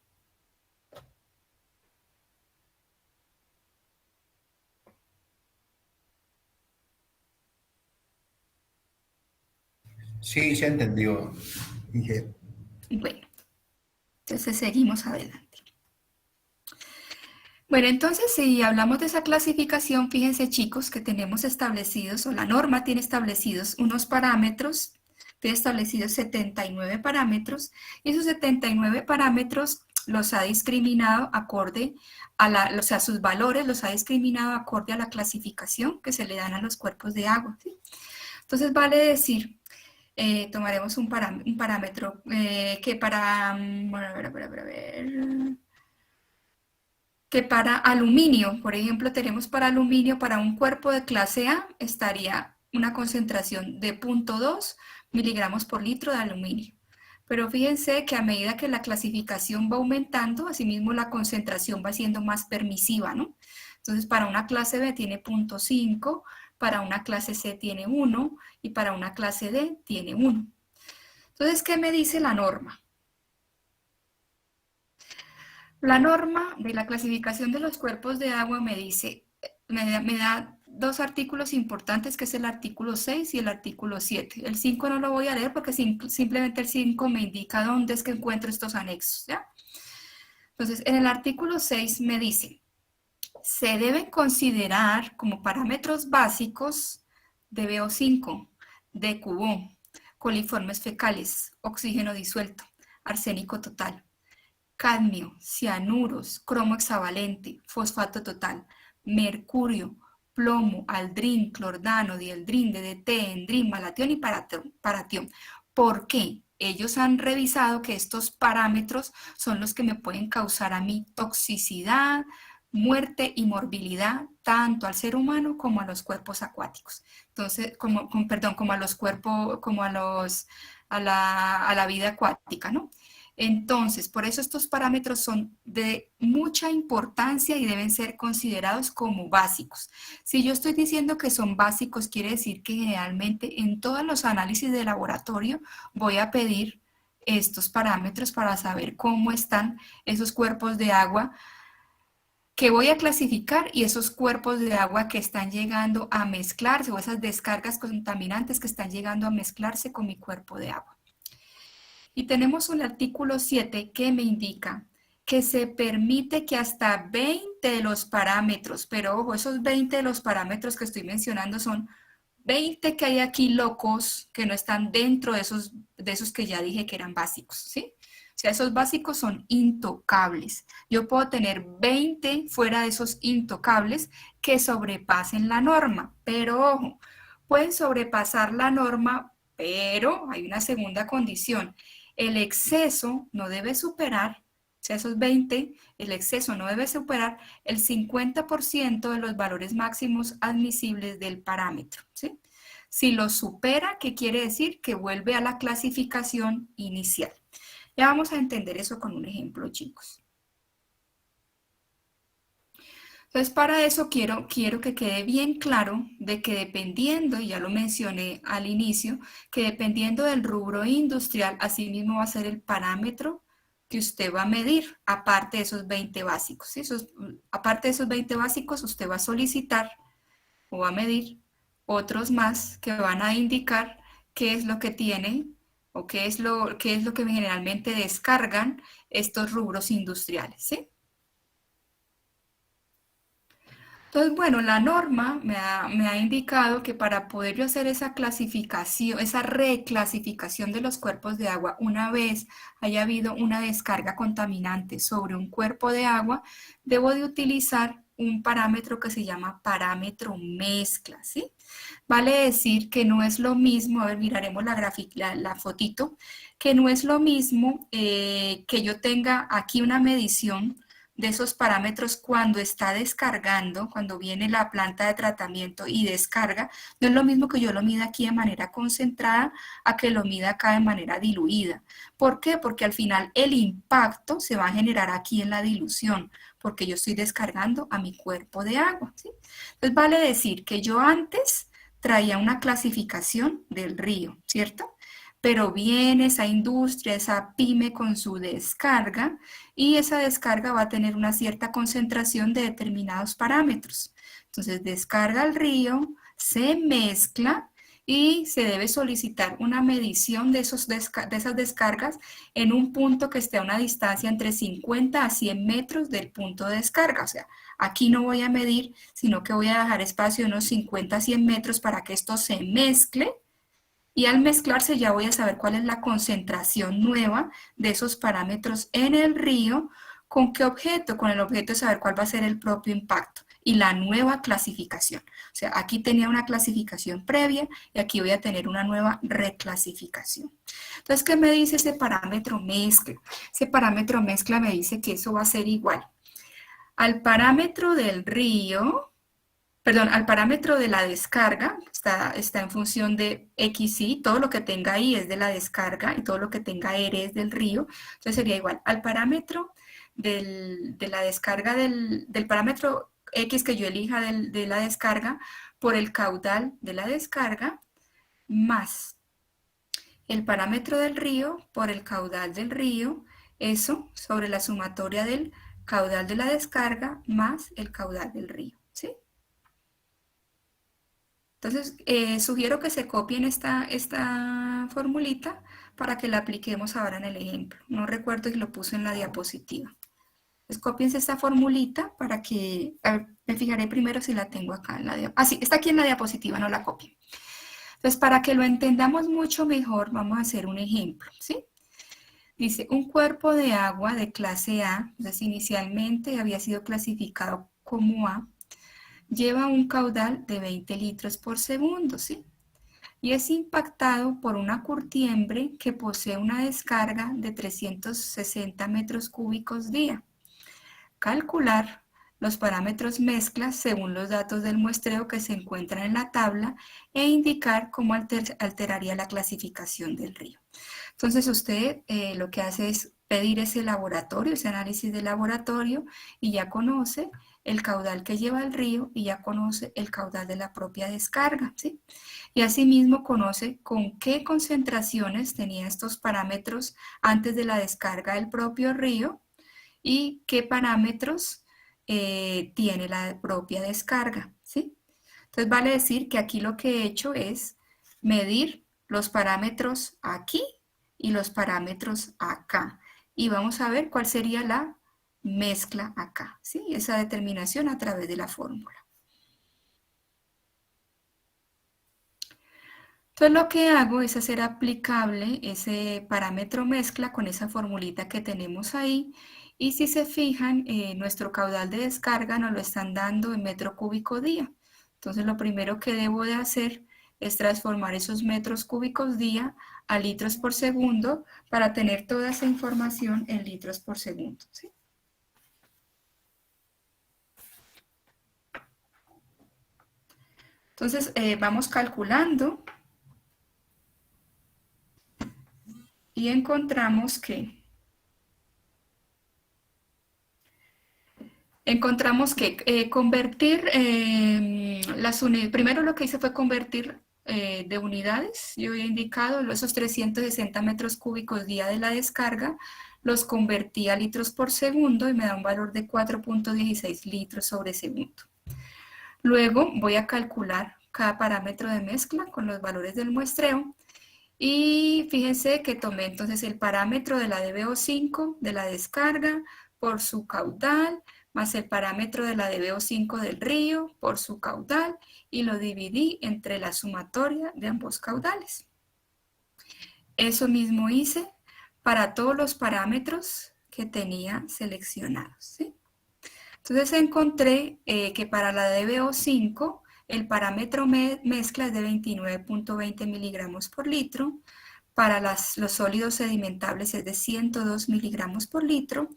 Sí, se entendió. Dije, Bueno, entonces seguimos adelante. Bueno, entonces si hablamos de esa clasificación, fíjense chicos que tenemos establecidos, o la norma tiene establecidos unos parámetros, tiene establecidos 79 parámetros, y esos 79 parámetros los ha discriminado acorde o sea, sus valores los ha discriminado acorde a la clasificación que se le dan a los cuerpos de agua, ¿sí? Entonces vale decir, tomaremos un parámetro que para, bueno, a ver, que para aluminio, por ejemplo, tenemos para aluminio, para un cuerpo de clase A, estaría una concentración de 0,2 miligramos por litro de aluminio. Pero fíjense que a medida que la clasificación va aumentando, asimismo la concentración va siendo más permisiva, ¿no? Entonces, para una clase B tiene 0,5, para una clase C tiene 1 y para una clase D tiene 1. Entonces, ¿qué me dice la norma? La norma de la clasificación de los cuerpos de agua me dice, me da dos artículos importantes, que es el artículo 6 y el artículo 7. El 5 no lo voy a leer porque simplemente el 5 me indica dónde es que encuentro estos anexos, ¿ya? Entonces, en el artículo 6 me dice, se deben considerar como parámetros básicos de BO5, de QO, coliformes fecales, oxígeno disuelto, arsénico total, cadmio, cianuros, cromo hexavalente, fosfato total, mercurio, plomo, aldrin, clordano, dieldrin, DDT, endrin, malatión y paratión. ¿Por qué? Ellos han revisado que estos parámetros son los que me pueden causar a mí toxicidad, muerte y morbilidad, tanto al ser humano como a los cuerpos acuáticos. Entonces, como a los cuerpos, a la vida acuática, ¿no? Entonces, por eso estos parámetros son de mucha importancia y deben ser considerados como básicos. Si yo estoy diciendo que son básicos, quiere decir que generalmente en todos los análisis de laboratorio voy a pedir estos parámetros para saber cómo están esos cuerpos de agua que voy a clasificar y esos cuerpos de agua que están llegando a mezclarse o esas descargas contaminantes que están llegando a mezclarse con mi cuerpo de agua. Y tenemos un artículo 7 que me indica que se permite que hasta 20 de los parámetros, pero ojo, esos 20 de los parámetros que estoy mencionando son 20 que hay aquí locos que no están dentro de esos que ya dije que eran básicos, ¿sí? O sea, esos básicos son intocables. Yo puedo tener 20 fuera de esos intocables que sobrepasen la norma, pero ojo, pueden sobrepasar la norma, pero hay una segunda condición. El exceso no debe superar, o sea, esos 20, el exceso no debe superar el 50% de los valores máximos admisibles del parámetro, ¿sí? Si lo supera, ¿qué quiere decir? Que vuelve a la clasificación inicial. Ya vamos a entender eso con un ejemplo, chicos. Entonces, para eso quiero que quede bien claro de que dependiendo, y ya lo mencioné al inicio, que dependiendo del rubro industrial, así mismo va a ser el parámetro que usted va a medir, aparte de esos 20 básicos. ¿Sí? Aparte de esos 20 básicos, usted va a solicitar o va a medir otros más que van a indicar qué es lo que tiene o qué es lo que generalmente descargan estos rubros industriales, ¿sí? Entonces, bueno, la norma me ha indicado que para poder yo hacer esa clasificación, esa reclasificación de los cuerpos de agua, una vez haya habido una descarga contaminante sobre un cuerpo de agua, debo de utilizar un parámetro que se llama parámetro mezcla, ¿sí? Vale decir que no es lo mismo, a ver, miraremos la fotito, que no es lo mismo que yo tenga aquí una medición de esos parámetros cuando está descargando, cuando viene la planta de tratamiento y descarga, no es lo mismo que yo lo mida aquí de manera concentrada a que lo mida acá de manera diluida. ¿Por qué? Porque al final el impacto se va a generar aquí en la dilución, porque yo estoy descargando a mi cuerpo de agua, ¿sí? Entonces vale decir que yo antes traía una clasificación del río, ¿cierto? Pero viene esa industria, esa pyme con su descarga y esa descarga va a tener una cierta concentración de determinados parámetros. Entonces descarga al río, se mezcla y se debe solicitar una medición de esas descargas en un punto que esté a una distancia entre 50 a 100 metros del punto de descarga. O sea, aquí no voy a medir, sino que voy a dejar espacio de unos 50 a 100 metros para que esto se mezcle y al mezclarse ya voy a saber cuál es la concentración nueva de esos parámetros en el río. ¿Con qué objeto? Con el objeto de saber cuál va a ser el propio impacto y la nueva clasificación. O sea, aquí tenía una clasificación previa y aquí voy a tener una nueva reclasificación. Entonces, ¿qué me dice ese parámetro mezcla? Ese parámetro mezcla me dice que eso va a ser igual al parámetro del río, perdón, al parámetro de la descarga, está en función de XY, todo lo que tenga ahí es de la descarga y todo lo que tenga R es del río, entonces sería igual al parámetro de la descarga del parámetro X que yo elija de la descarga por el caudal de la descarga más el parámetro del río por el caudal del río, eso sobre la sumatoria del caudal de la descarga más el caudal del río, ¿sí? Entonces, sugiero que se copien esta formulita para que la apliquemos ahora en el ejemplo. No recuerdo si lo puse en la diapositiva. Entonces, cópiense esta formulita para que, a ver, me fijaré primero si la tengo acá en la diapositiva. Ah, sí, está aquí en la diapositiva, no la copien. Entonces, para que lo entendamos mucho mejor, vamos a hacer un ejemplo, ¿sí? Dice, un cuerpo de agua de clase A, entonces inicialmente había sido clasificado como A, lleva un caudal de 20 litros por segundo, ¿sí? Y es impactado por una curtiembre que posee una descarga de 360 metros cúbicos día. Calcular los parámetros mezclas según los datos del muestreo que se encuentran en la tabla e indicar cómo alteraría la clasificación del río. Entonces usted lo que hace es pedir ese laboratorio, ese análisis de laboratorio y ya conoce el caudal que lleva el río y ya conoce el caudal de la propia descarga, ¿sí? Y asimismo conoce con qué concentraciones tenía estos parámetros antes de la descarga del propio río y qué parámetros tiene la propia descarga, ¿sí? Entonces vale decir que aquí lo que he hecho es medir los parámetros aquí y los parámetros acá. Y vamos a ver cuál sería la mezcla acá, ¿sí? Esa determinación a través de la fórmula. Entonces lo que hago es hacer aplicable ese parámetro mezcla con esa formulita que tenemos ahí. Y si se fijan, nuestro caudal de descarga nos lo están dando en metro cúbico día. Entonces lo primero que debo de hacer es transformar esos metros cúbicos día a litros por segundo para tener toda esa información en litros por segundo, ¿sí? Entonces vamos calculando y encontramos que convertir las unidades, primero lo que hice fue convertir de unidades, yo había indicado esos 360 metros cúbicos día de la descarga, los convertí a litros por segundo y me da un valor de 4.16 litros sobre segundo. Luego voy a calcular cada parámetro de mezcla con los valores del muestreo Y fíjense que tomé entonces el parámetro de la DBO5 de la descarga por su caudal, más el parámetro de la DBO5 del río por su caudal, y lo dividí entre la sumatoria de ambos caudales. Eso mismo hice para todos los parámetros que tenía seleccionados, ¿sí? Entonces encontré que para la DBO5 el parámetro mezcla es de 29.20 miligramos por litro, para los sólidos sedimentables es de 102 miligramos por litro,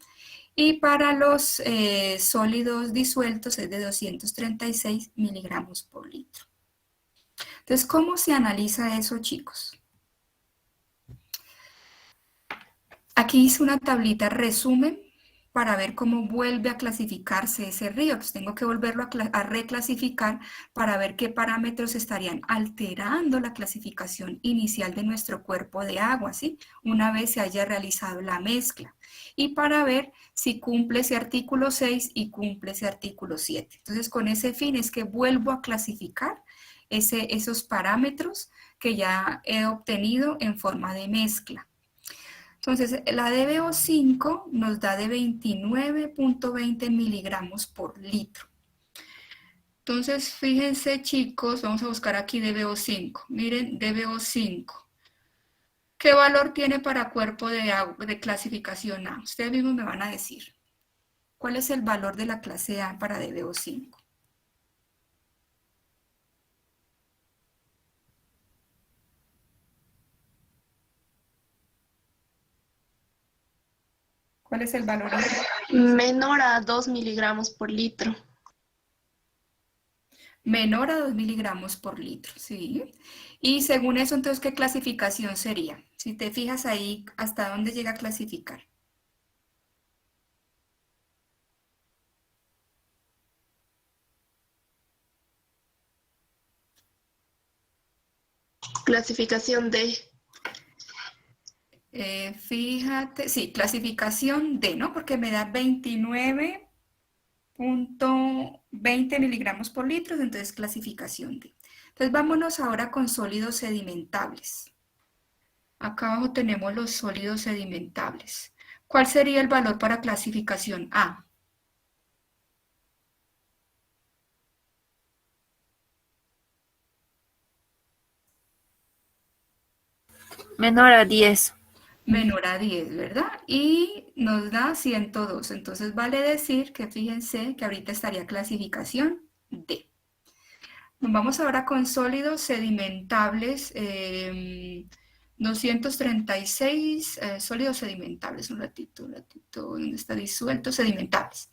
y para los sólidos disueltos es de 236 miligramos por litro. Entonces, ¿cómo se analiza eso, chicos? Aquí hice una tablita resumen para ver cómo vuelve a clasificarse ese río. Entonces tengo que volverlo a reclasificar para ver qué parámetros estarían alterando la clasificación inicial de nuestro cuerpo de agua, ¿sí? Una vez se haya realizado la mezcla. Y para ver si cumple ese artículo 6 y cumple ese artículo 7. Entonces con ese fin es que vuelvo a clasificar esos parámetros que ya he obtenido en forma de mezcla. Entonces, la DBO5 nos da de 29.20 miligramos por litro. Entonces, fíjense, chicos, vamos a buscar aquí DBO5. Miren, DBO5. ¿Qué valor tiene para cuerpo de agua, de clasificación A? Ustedes mismos me van a decir. ¿Cuál es el valor de la clase A para DBO5? ¿Cuál es el valor? Menor a 2 miligramos por litro. Menor a 2 miligramos por litro, ¿sí? Y según eso, entonces, ¿qué clasificación sería? Si te fijas ahí, ¿hasta dónde llega a clasificar? Clasificación D. Fíjate, sí, clasificación D, ¿no? Porque me da 29.20 miligramos por litro, entonces clasificación D. Entonces vámonos ahora con sólidos sedimentables. Acá abajo tenemos los sólidos sedimentables. ¿Cuál sería el valor para clasificación A? Menor a 10. Menor a 10, ¿verdad? Y nos da 102. Entonces vale decir que fíjense que ahorita estaría clasificación D. Nos vamos ahora con sólidos sedimentables. 236 sólidos sedimentables. Un ratito, ¿dónde está disueltos? Sedimentables.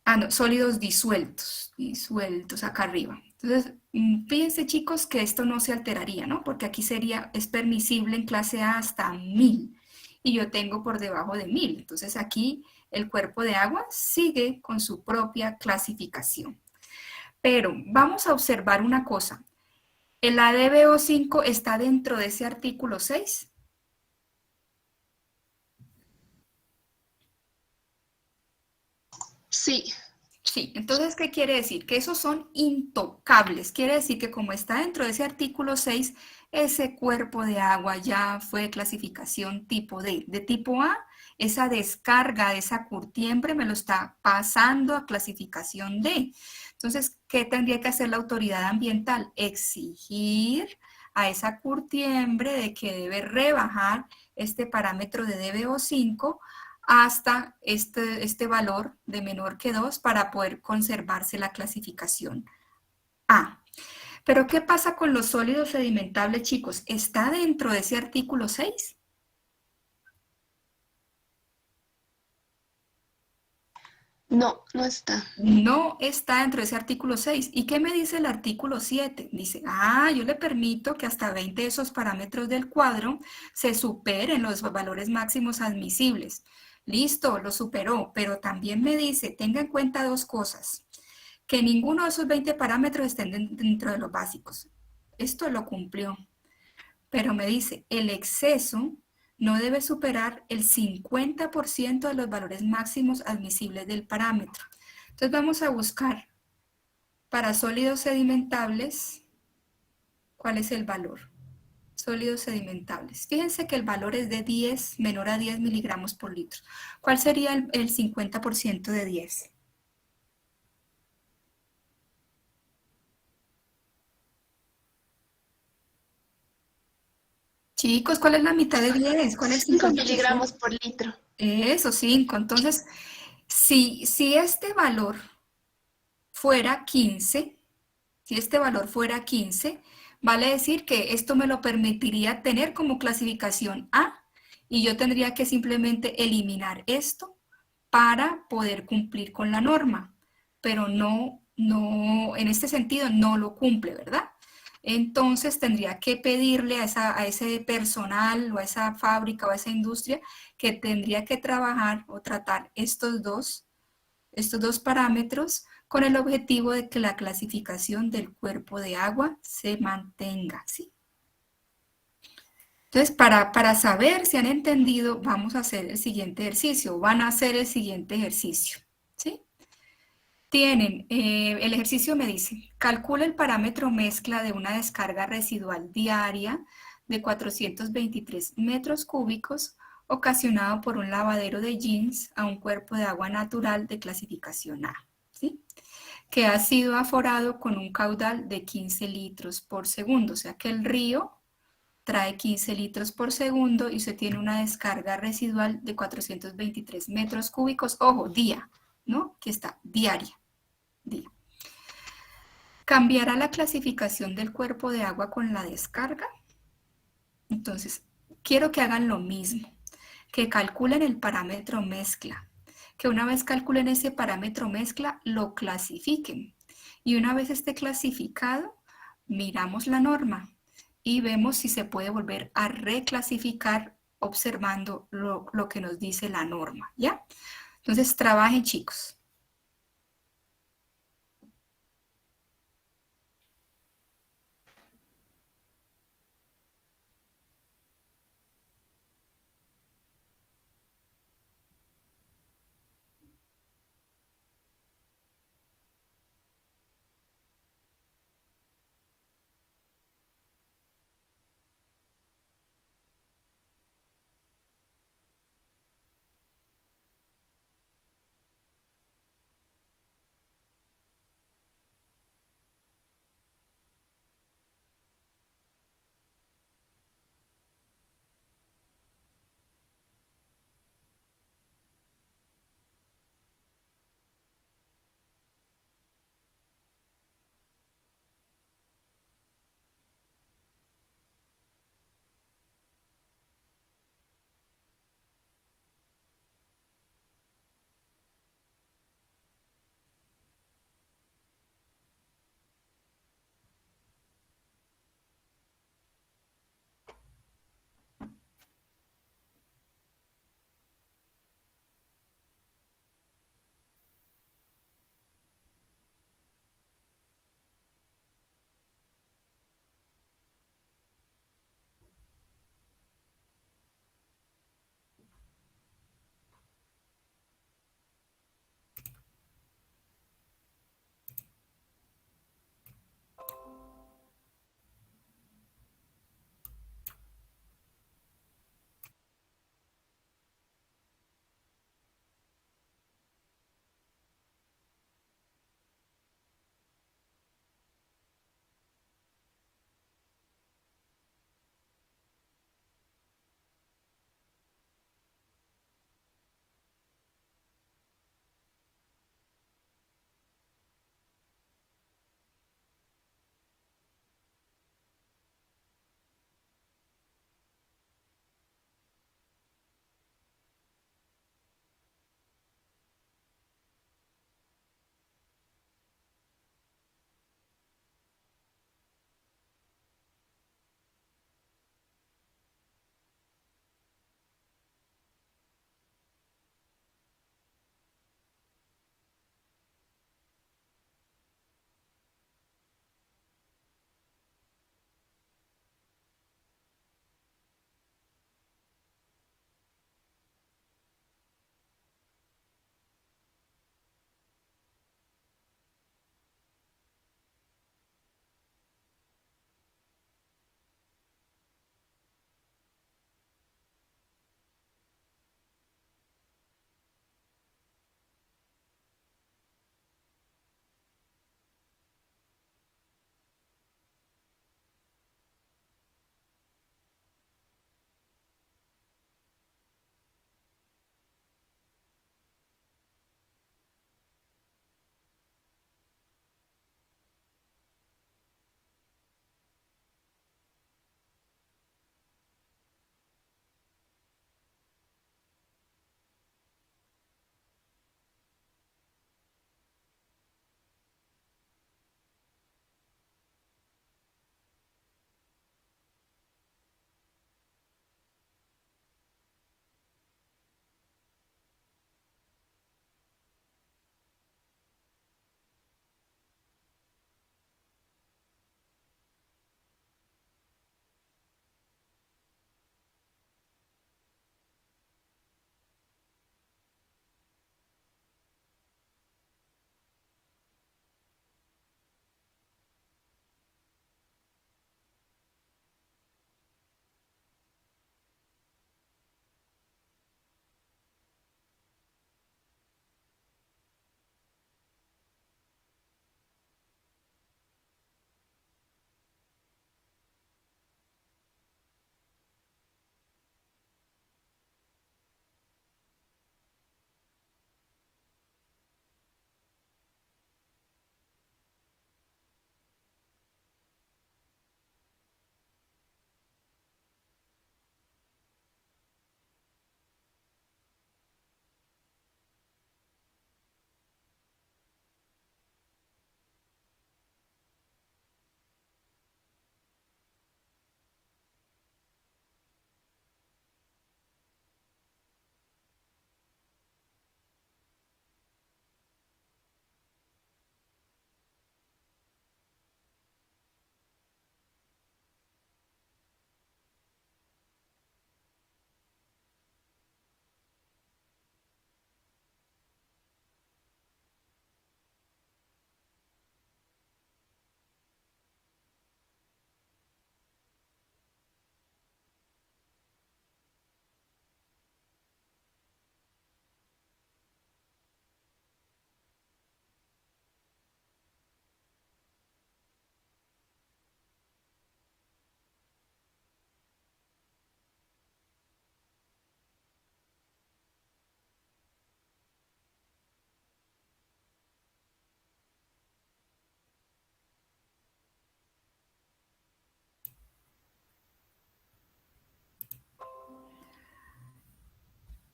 Ah, no, sólidos disueltos acá arriba. Entonces, fíjense, chicos, que esto no se alteraría, ¿no? Porque aquí es permisible en clase A hasta 1000 y yo tengo por debajo de 1000. Entonces aquí el cuerpo de agua sigue con su propia clasificación. Pero vamos a observar una cosa. ¿El ADBO5 está dentro de ese artículo 6? Sí. Sí, entonces, ¿qué quiere decir? Que esos son intocables. Quiere decir que como está dentro de ese artículo 6, ese cuerpo de agua ya fue de clasificación tipo D. De tipo A, esa descarga de esa curtiembre me lo está pasando a clasificación D. Entonces, ¿qué tendría que hacer la autoridad ambiental? Exigir a esa curtiembre de que debe rebajar este parámetro de DBO5 hasta este valor de menor que 2 para poder conservarse la clasificación A. Pero ¿qué pasa con los sólidos sedimentables, chicos? ¿Está dentro de ese artículo 6? No, no está. No está dentro de ese artículo 6. ¿Y qué me dice el artículo 7? Dice, yo le permito que hasta 20 de esos parámetros del cuadro se superen los valores máximos admisibles. Listo, lo superó, pero también me dice, tenga en cuenta dos cosas, que ninguno de esos 20 parámetros estén dentro de los básicos. Esto lo cumplió, pero me dice, el exceso no debe superar el 50% de los valores máximos admisibles del parámetro. Entonces vamos a buscar para sólidos sedimentables, ¿cuál es el valor? Sólidos sedimentables. Fíjense que el valor es de 10, menor a 10 miligramos por litro. ¿Cuál sería el 50% de 10? Chicos, ¿cuál es la mitad de 10? ¿Cuál es el 5 50%? miligramos por litro. Eso, 5. Entonces, si este valor fuera 15, si este valor fuera 15, vale decir que esto me lo permitiría tener como clasificación A y yo tendría que simplemente eliminar esto para poder cumplir con la norma, pero no, en este sentido no lo cumple, ¿verdad? Entonces tendría que pedirle a ese personal o a esa fábrica o a esa industria que tendría que trabajar o tratar estos dos parámetros con el objetivo de que la clasificación del cuerpo de agua se mantenga, ¿sí? Entonces, para saber si han entendido, vamos a hacer el siguiente ejercicio, van a hacer el siguiente ejercicio, ¿sí? Tienen, el ejercicio me dice, calcula el parámetro mezcla de una descarga residual diaria de 423 metros cúbicos ocasionado por un lavadero de jeans a un cuerpo de agua natural de clasificación A, ¿sí? Que ha sido aforado con un caudal de 15 litros por segundo, o sea que el río trae 15 litros por segundo y se tiene una descarga residual de 423 metros cúbicos, ojo, día, ¿no? Que está diaria, día. ¿Cambiará la clasificación del cuerpo de agua con la descarga? Entonces, quiero que hagan lo mismo, que calculen el parámetro mezcla, que una vez calculen ese parámetro mezcla, lo clasifiquen. Y una vez esté clasificado, miramos la norma y vemos si se puede volver a reclasificar observando lo que nos dice la norma, ¿ya? Entonces, trabajen, chicos.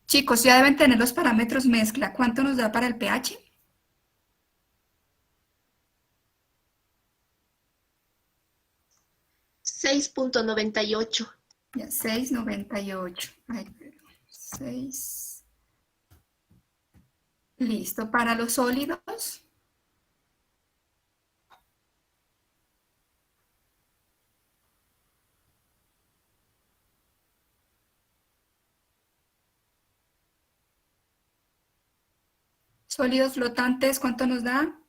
Chicos, ya deben tener los parámetros mezcla. ¿Cuánto nos da para el pH? 6.98. Ya, 6,98. Ay, 6. Listo. Para los sólidos. Sólidos flotantes, ¿cuánto nos da?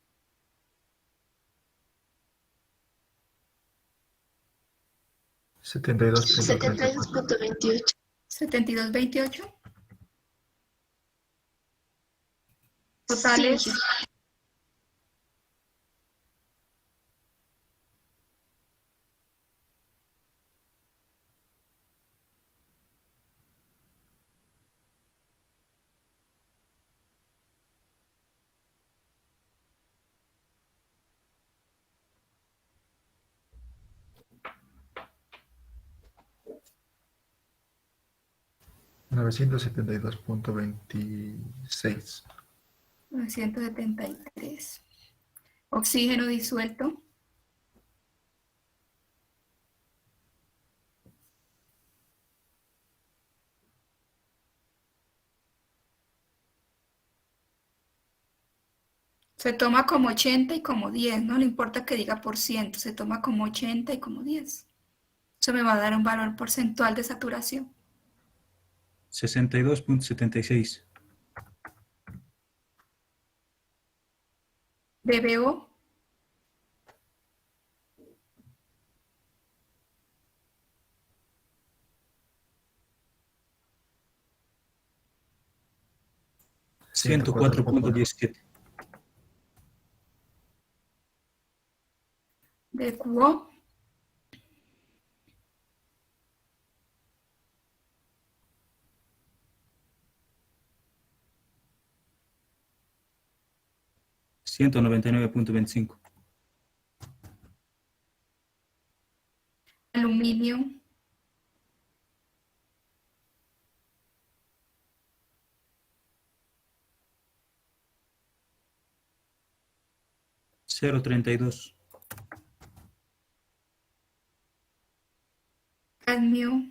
72.34. 72.28. 72,28. Sí, Totales. $972.26. 973. Oxígeno disuelto. Se toma como 80 y como 10, no le importa que diga por ciento, se toma como 80 y como 10. Eso me va a dar un valor porcentual de saturación. 62.76. DBO. Ciento cuatro punto 17. DQO. Ciento 99.25. Aluminio. Cero 32. Cadmio.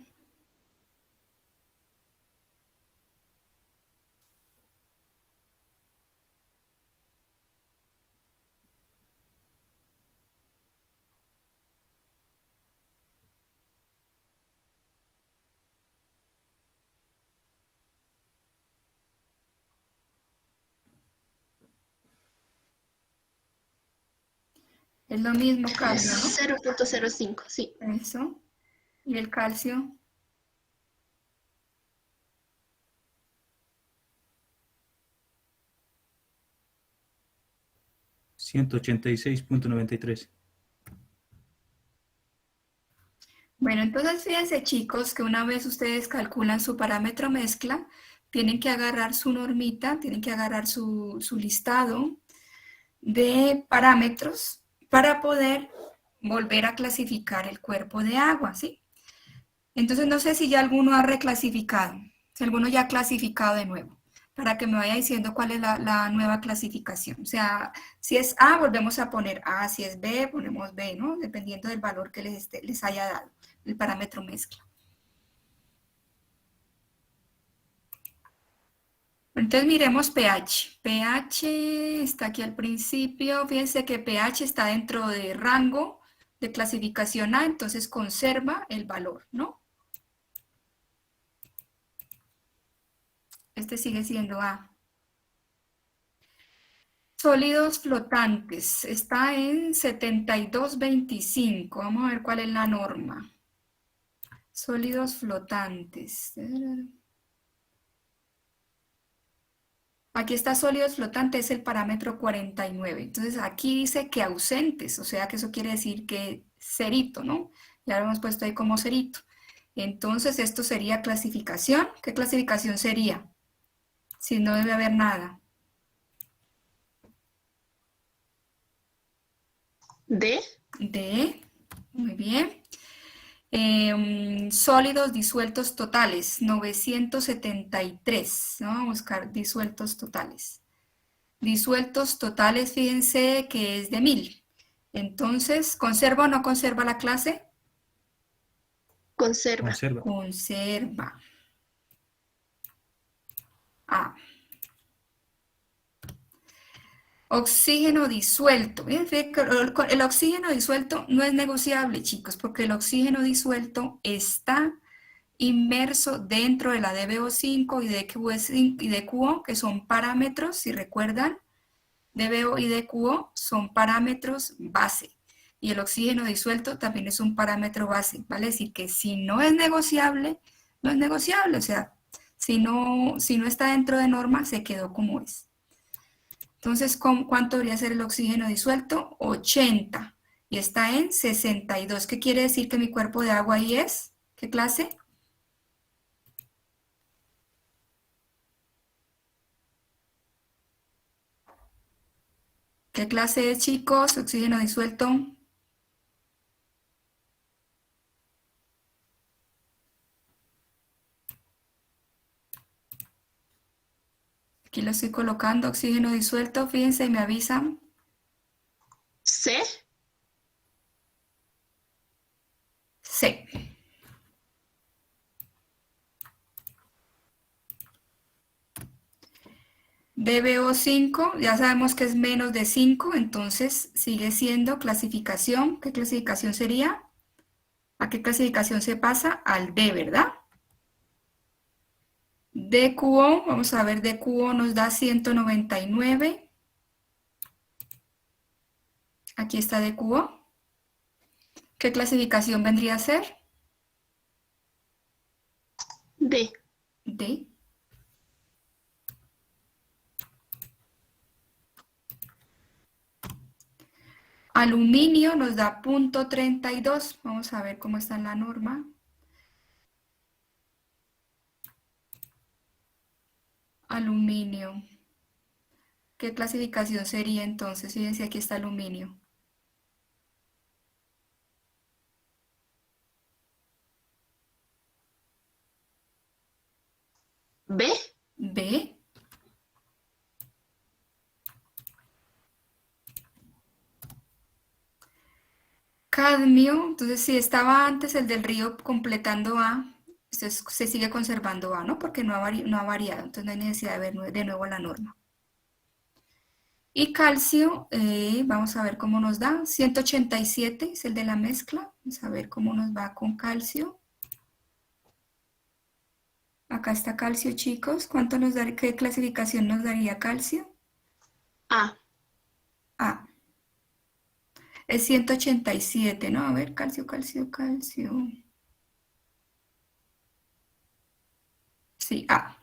Es lo mismo cadmio, ¿no? 0.05, sí. Eso. Y el calcio. 186.93. Bueno, entonces fíjense chicos que una vez ustedes calculan su parámetro mezcla, tienen que agarrar su normita, tienen que agarrar su listado de parámetros para poder volver a clasificar el cuerpo de agua, ¿sí? Entonces no sé si ya alguno ha reclasificado, si alguno ya ha clasificado de nuevo, para que me vaya diciendo cuál es la nueva clasificación. O sea, si es A, volvemos a poner A, si es B, ponemos B, ¿no? Dependiendo del valor que les haya dado el parámetro mezcla. Entonces miremos pH. pH está aquí al principio. Fíjense que pH está dentro de rango de clasificación A, entonces conserva el valor, ¿no? Este sigue siendo A. Sólidos flotantes. Está en 72,25. Vamos a ver cuál es la norma. Sólidos flotantes. Aquí está sólidos flotantes, es el parámetro 49. Entonces aquí dice que ausentes, o sea que eso quiere decir que cerito, ¿no? Ya lo hemos puesto ahí como cerito. Entonces esto sería clasificación. ¿Qué clasificación sería? Si no debe haber nada. D. D. Muy bien. Sólidos disueltos totales, 973. ¿No? Vamos a buscar disueltos totales. Disueltos totales, fíjense que es de 1000. Entonces, ¿conserva o no conserva la clase? Conserva. Conserva. Conserva. A. Oxígeno disuelto. Fíjense que el oxígeno disuelto no es negociable, chicos, porque el oxígeno disuelto está inmerso dentro de la DBO5 y DQO, que son parámetros, si recuerdan, DBO y DQO son parámetros base. Y el oxígeno disuelto también es un parámetro base, ¿vale? Es decir, que si no es negociable, no es negociable. O sea, si no está dentro de norma, se quedó como es. Entonces, ¿cuánto debería ser el oxígeno disuelto? 80. Y está en 62. ¿Qué quiere decir que mi cuerpo de agua ahí es? ¿Qué clase? ¿Qué clase es, chicos? Oxígeno disuelto. Aquí lo estoy colocando, oxígeno disuelto. Fíjense y me avisan. C. C. DBO5, ya sabemos que es menos de 5, entonces sigue siendo clasificación. ¿Qué clasificación sería? ¿A qué clasificación se pasa? Al D, ¿verdad? DQO, vamos a ver, DQO nos da 199. Aquí está DQO. ¿Qué clasificación vendría a ser? D. D. Aluminio nos da 0.32. Vamos a ver cómo está en la norma. Aluminio. ¿Qué clasificación sería entonces? Fíjense, aquí está aluminio. B. B. Cadmio, entonces si estaba antes el del río completando A, entonces se sigue conservando A, ¿no? Porque no ha variado, entonces no hay necesidad de ver de nuevo la norma. Y calcio, vamos a ver cómo nos da, 187 es el de la mezcla, vamos a ver cómo nos va con calcio. Acá está calcio, chicos, ¿cuánto nos daría, qué clasificación nos daría calcio? A. A. Es 187, ¿no? A ver, calcio, calcio, calcio. Sí, A.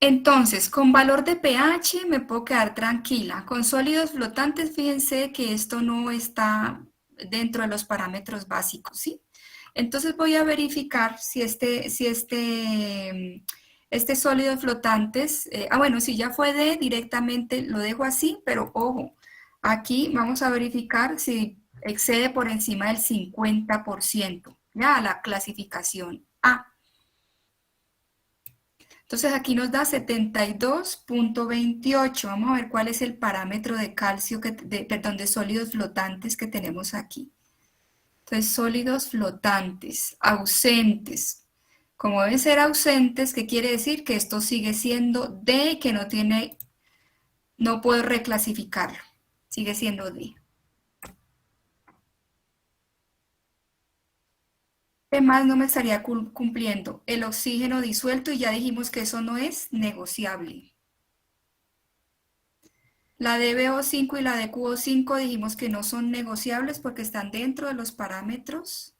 Entonces, con valor de pH me puedo quedar tranquila. Con sólidos flotantes, fíjense que esto no está dentro de los parámetros básicos, ¿sí? Entonces voy a verificar si este sólido flotantes, bueno, si ya fue D, directamente lo dejo así, pero ojo, aquí vamos a verificar si excede por encima del 50%, ya la clasificación A. Entonces aquí nos da 72.28. Vamos a ver cuál es el parámetro de calcio, perdón, de sólidos flotantes que tenemos aquí. Entonces, sólidos flotantes, ausentes. Como deben ser ausentes, ¿qué quiere decir? Que esto sigue siendo D, que no puedo reclasificarlo. Sigue siendo D. ¿Qué más no me estaría cumpliendo? El oxígeno disuelto, y ya dijimos que eso no es negociable. La DBO5 y la DQO5 dijimos que no son negociables porque están dentro de los parámetros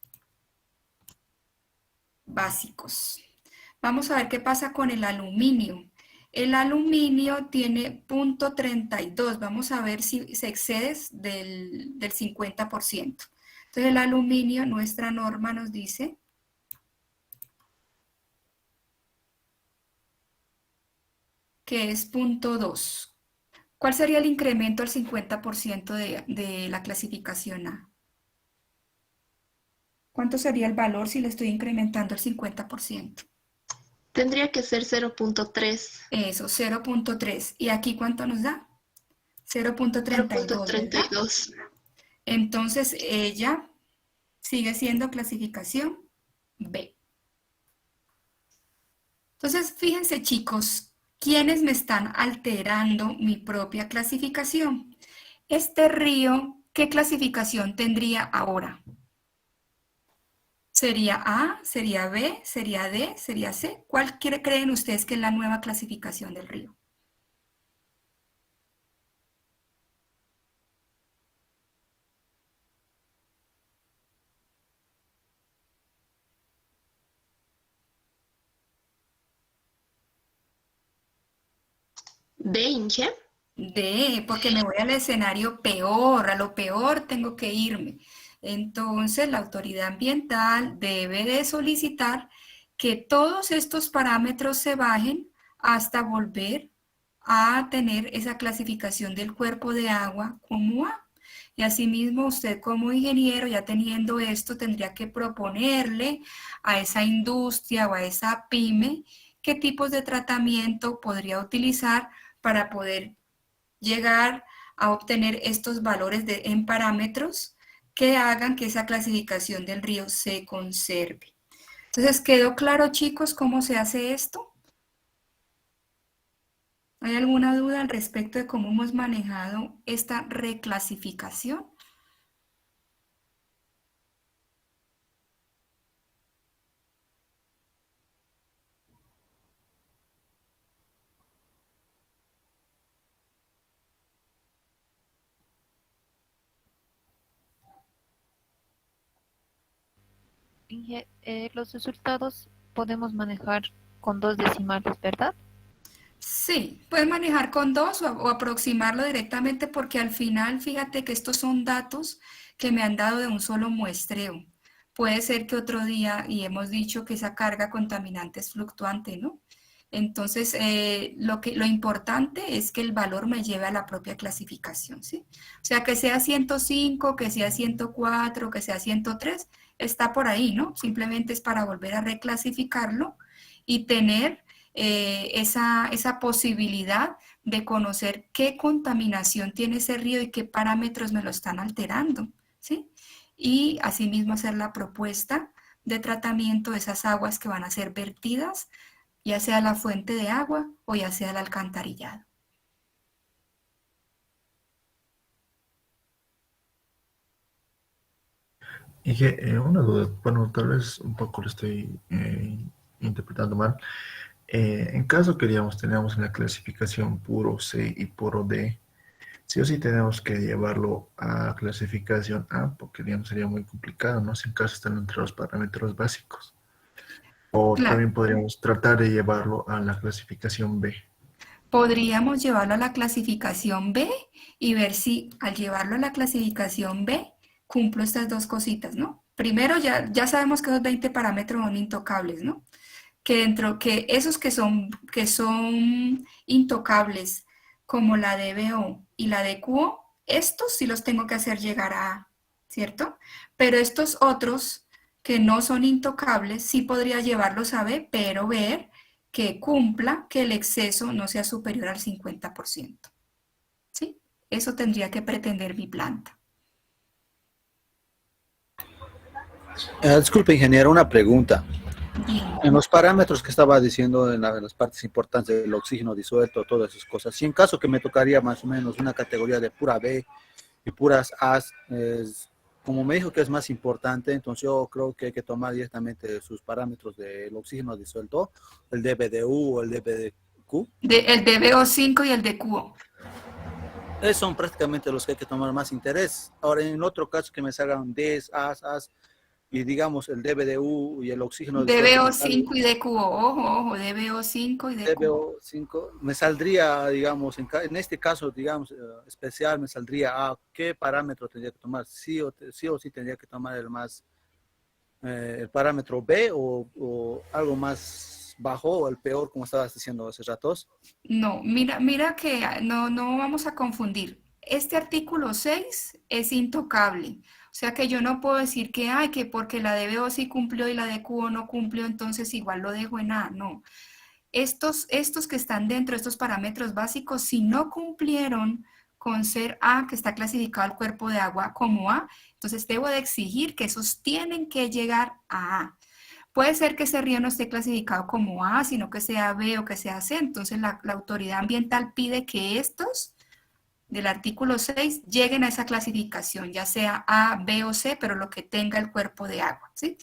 básicos. Vamos a ver qué pasa con el aluminio. El aluminio tiene 0.32. Vamos a ver si se excede del 50%. Entonces el aluminio, nuestra norma nos dice que es punto 2. ¿Cuál sería el incremento al 50% de la clasificación A? ¿Cuánto sería el valor si le estoy incrementando el 50%? Tendría que ser 0.3. Eso, 0.3. ¿Y aquí cuánto nos da? 0.32, ¿verdad? 0.32. Entonces ella sigue siendo clasificación B. Entonces, fíjense chicos, ¿quiénes me están alterando mi propia clasificación? Este río, ¿qué clasificación tendría ahora? ¿Sería A? ¿Sería B? ¿Sería D? ¿Sería C? ¿Cuál creen ustedes que es la nueva clasificación del río? ¿B, Inge? D, porque me voy al escenario peor, a lo peor tengo que irme. Entonces, la autoridad ambiental debe de solicitar que todos estos parámetros se bajen hasta volver a tener esa clasificación del cuerpo de agua como A. Y asimismo, usted como ingeniero, ya teniendo esto, tendría que proponerle a esa industria o a esa pyme qué tipos de tratamiento podría utilizar para poder llegar a obtener estos valores en parámetros que hagan que esa clasificación del río se conserve. Entonces, ¿quedó claro, chicos, cómo se hace esto? ¿Hay alguna duda al respecto de cómo hemos manejado esta reclasificación? Los resultados podemos manejar con 2 decimales, ¿verdad? Sí, puedes manejar con dos o aproximarlo directamente porque al final, fíjate que estos son datos que me han dado de un solo muestreo. Puede ser que otro día, y hemos dicho que esa carga contaminante es fluctuante, ¿no? Entonces, lo importante es que el valor me lleve a la propia clasificación, ¿sí? O sea, que sea 105, que sea 104, que sea 103, está por ahí, ¿no? Simplemente es para volver a reclasificarlo y tener esa posibilidad de conocer qué contaminación tiene ese río y qué parámetros me lo están alterando, ¿sí? Y asimismo hacer la propuesta de tratamiento de esas aguas que van a ser vertidas, ya sea la fuente de agua o ya sea el alcantarillado. Y que una duda, bueno, tal vez un poco lo estoy interpretando mal. En caso que, digamos, tenemos en la clasificación puro C y puro D, sí o sí tenemos que llevarlo a clasificación A, porque, digamos, sería muy complicado, ¿no? Si en caso están entre los parámetros básicos. O Claro, también podríamos tratar de llevarlo a la clasificación B. podríamos llevarlo a la clasificación B y ver si al llevarlo a la clasificación B cumplo estas dos cositas, ¿no? Primero, ya sabemos que esos 20 parámetros son intocables, ¿no? Que esos que son intocables, como la DBO y la DQO, estos sí los tengo que hacer llegar a A, ¿cierto? Pero estos otros que no son intocables, sí podría llevarlos a B, pero ver que cumpla que el exceso no sea superior al 50%, ¿sí? Eso tendría que pretender mi planta. Disculpe, ingeniero, una pregunta. Dime. En los parámetros que estaba diciendo en las partes importantes del oxígeno disuelto, todas esas cosas, si en caso que me tocaría más o menos una categoría de pura B y puras A, como me dijo que es más importante, entonces yo creo que hay que tomar directamente sus parámetros del oxígeno disuelto, el DBDU o el DBDQ. El DBO5 y el DQO. Esos son prácticamente los que hay que tomar más interés. Ahora, en otro caso que me salgan Ds, As, y digamos el DBDU y el oxígeno disuelto me sale DBO5 y DQO, ojo, DBO5 y DQO. DBO5, me saldría, digamos, en este caso, digamos, especial, me saldría a qué parámetro tendría que tomar, sí o sí tendría que tomar el parámetro B o algo más bajo o el peor, como estabas diciendo hace ratos? No, mira que no vamos a confundir. Este artículo 6 es intocable. O sea que yo no puedo decir que, ay, que porque la de BO sí cumplió y la de QO no cumplió, entonces igual lo dejo en A. No. Estos que están dentro de estos parámetros básicos, si no cumplieron con ser A, que está clasificado el cuerpo de agua como A, entonces debo de exigir que esos tienen que llegar a A. Puede ser que ese río no esté clasificado como A, sino que sea B o que sea C. Entonces la autoridad ambiental pide que estos del artículo 6 lleguen a esa clasificación, ya sea A, B o C, pero lo que tenga el cuerpo de agua, ¿sí?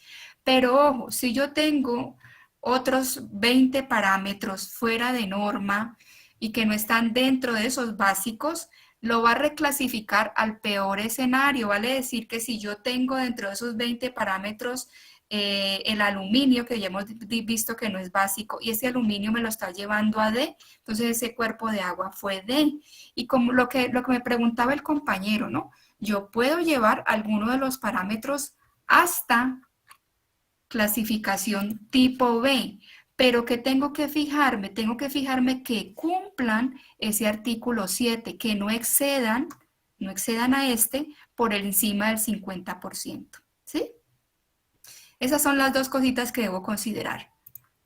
Pero ojo, si yo tengo otros 20 parámetros fuera de norma y que no están dentro de esos básicos, lo va a reclasificar al peor escenario. Vale decir que si yo tengo dentro de esos 20 parámetros el aluminio, que ya hemos visto que no es básico, y ese aluminio me lo está llevando a D, entonces ese cuerpo de agua fue D. Y como lo que me preguntaba el compañero, ¿no? Yo puedo llevar alguno de los parámetros hasta clasificación tipo B, pero ¿qué tengo que fijarme? Tengo que fijarme que cumplan ese artículo 7, que no excedan a este por encima del 50%, ¿sí? Esas son las dos cositas que debo considerar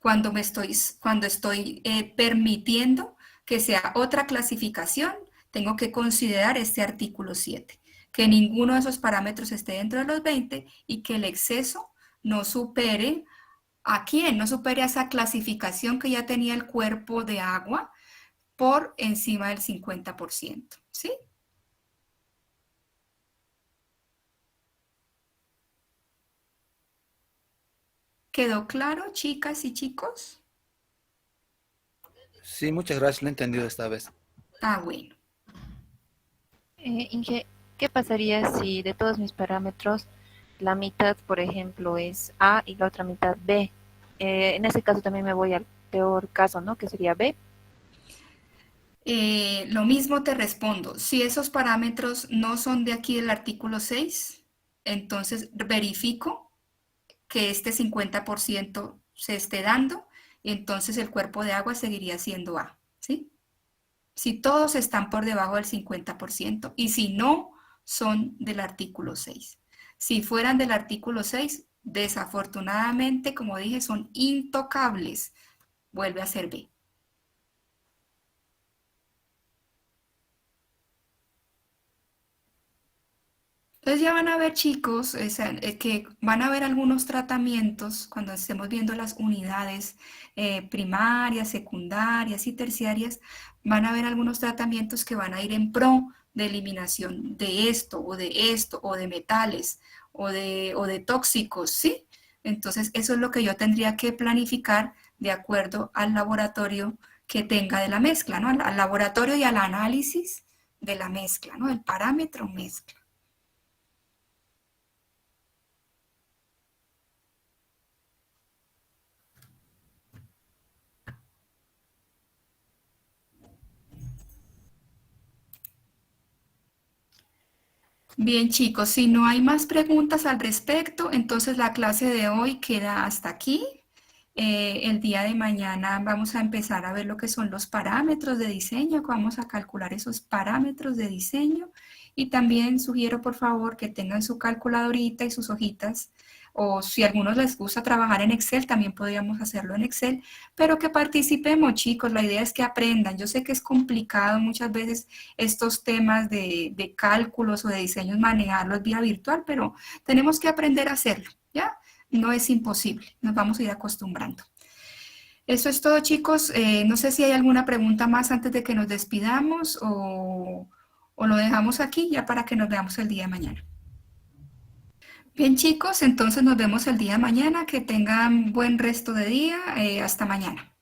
cuando estoy permitiendo que sea otra clasificación. Tengo que considerar este artículo 7, que ninguno de esos parámetros esté dentro de los 20 y que el exceso no supere ¿a quién? No supere a esa clasificación que ya tenía el cuerpo de agua por encima del 50%, ¿sí? ¿Quedó claro, chicas y chicos? Sí, muchas gracias, lo he entendido esta vez. Ah, bueno. Inge, ¿qué pasaría si de todos mis parámetros la mitad, por ejemplo, es A y la otra mitad B? En ese caso también me voy al peor caso, ¿no? Que sería B. Lo mismo te respondo. Si esos parámetros no son de aquí del artículo 6, entonces verifico que este 50% se esté dando, y entonces el cuerpo de agua seguiría siendo A, ¿sí? Si todos están por debajo del 50% y si no son del artículo 6. Si fueran del artículo 6, desafortunadamente, como dije, son intocables. Vuelve a ser B. Entonces ya van a ver, chicos, que van a ver algunos tratamientos cuando estemos viendo las unidades primarias, secundarias y terciarias. Van a ver algunos tratamientos que van a ir en pro de eliminación de esto o de metales o de tóxicos, ¿sí? Entonces eso es lo que yo tendría que planificar de acuerdo al laboratorio que tenga de la mezcla, ¿no? Al laboratorio y al análisis de la mezcla, ¿no? El parámetro mezcla. Bien, chicos, si no hay más preguntas al respecto, entonces la clase de hoy queda hasta aquí. El día de mañana vamos a empezar a ver lo que son los parámetros de diseño, vamos a calcular esos parámetros de diseño, y también sugiero por favor que tengan su calculadorita y sus hojitas, o si a algunos les gusta trabajar en Excel, también podríamos hacerlo en Excel, pero que participemos, chicos. La idea es que aprendan. Yo sé que es complicado muchas veces estos temas de cálculos o de diseños manejarlos vía virtual, pero tenemos que aprender a hacerlo, ¿ya? No es imposible, nos vamos a ir acostumbrando. Eso es todo, chicos. No sé si hay alguna pregunta más antes de que nos despidamos o lo dejamos aquí ya para que nos veamos el día de mañana. Bien, chicos, entonces nos vemos el día de mañana. Que tengan buen resto de día. Hasta mañana.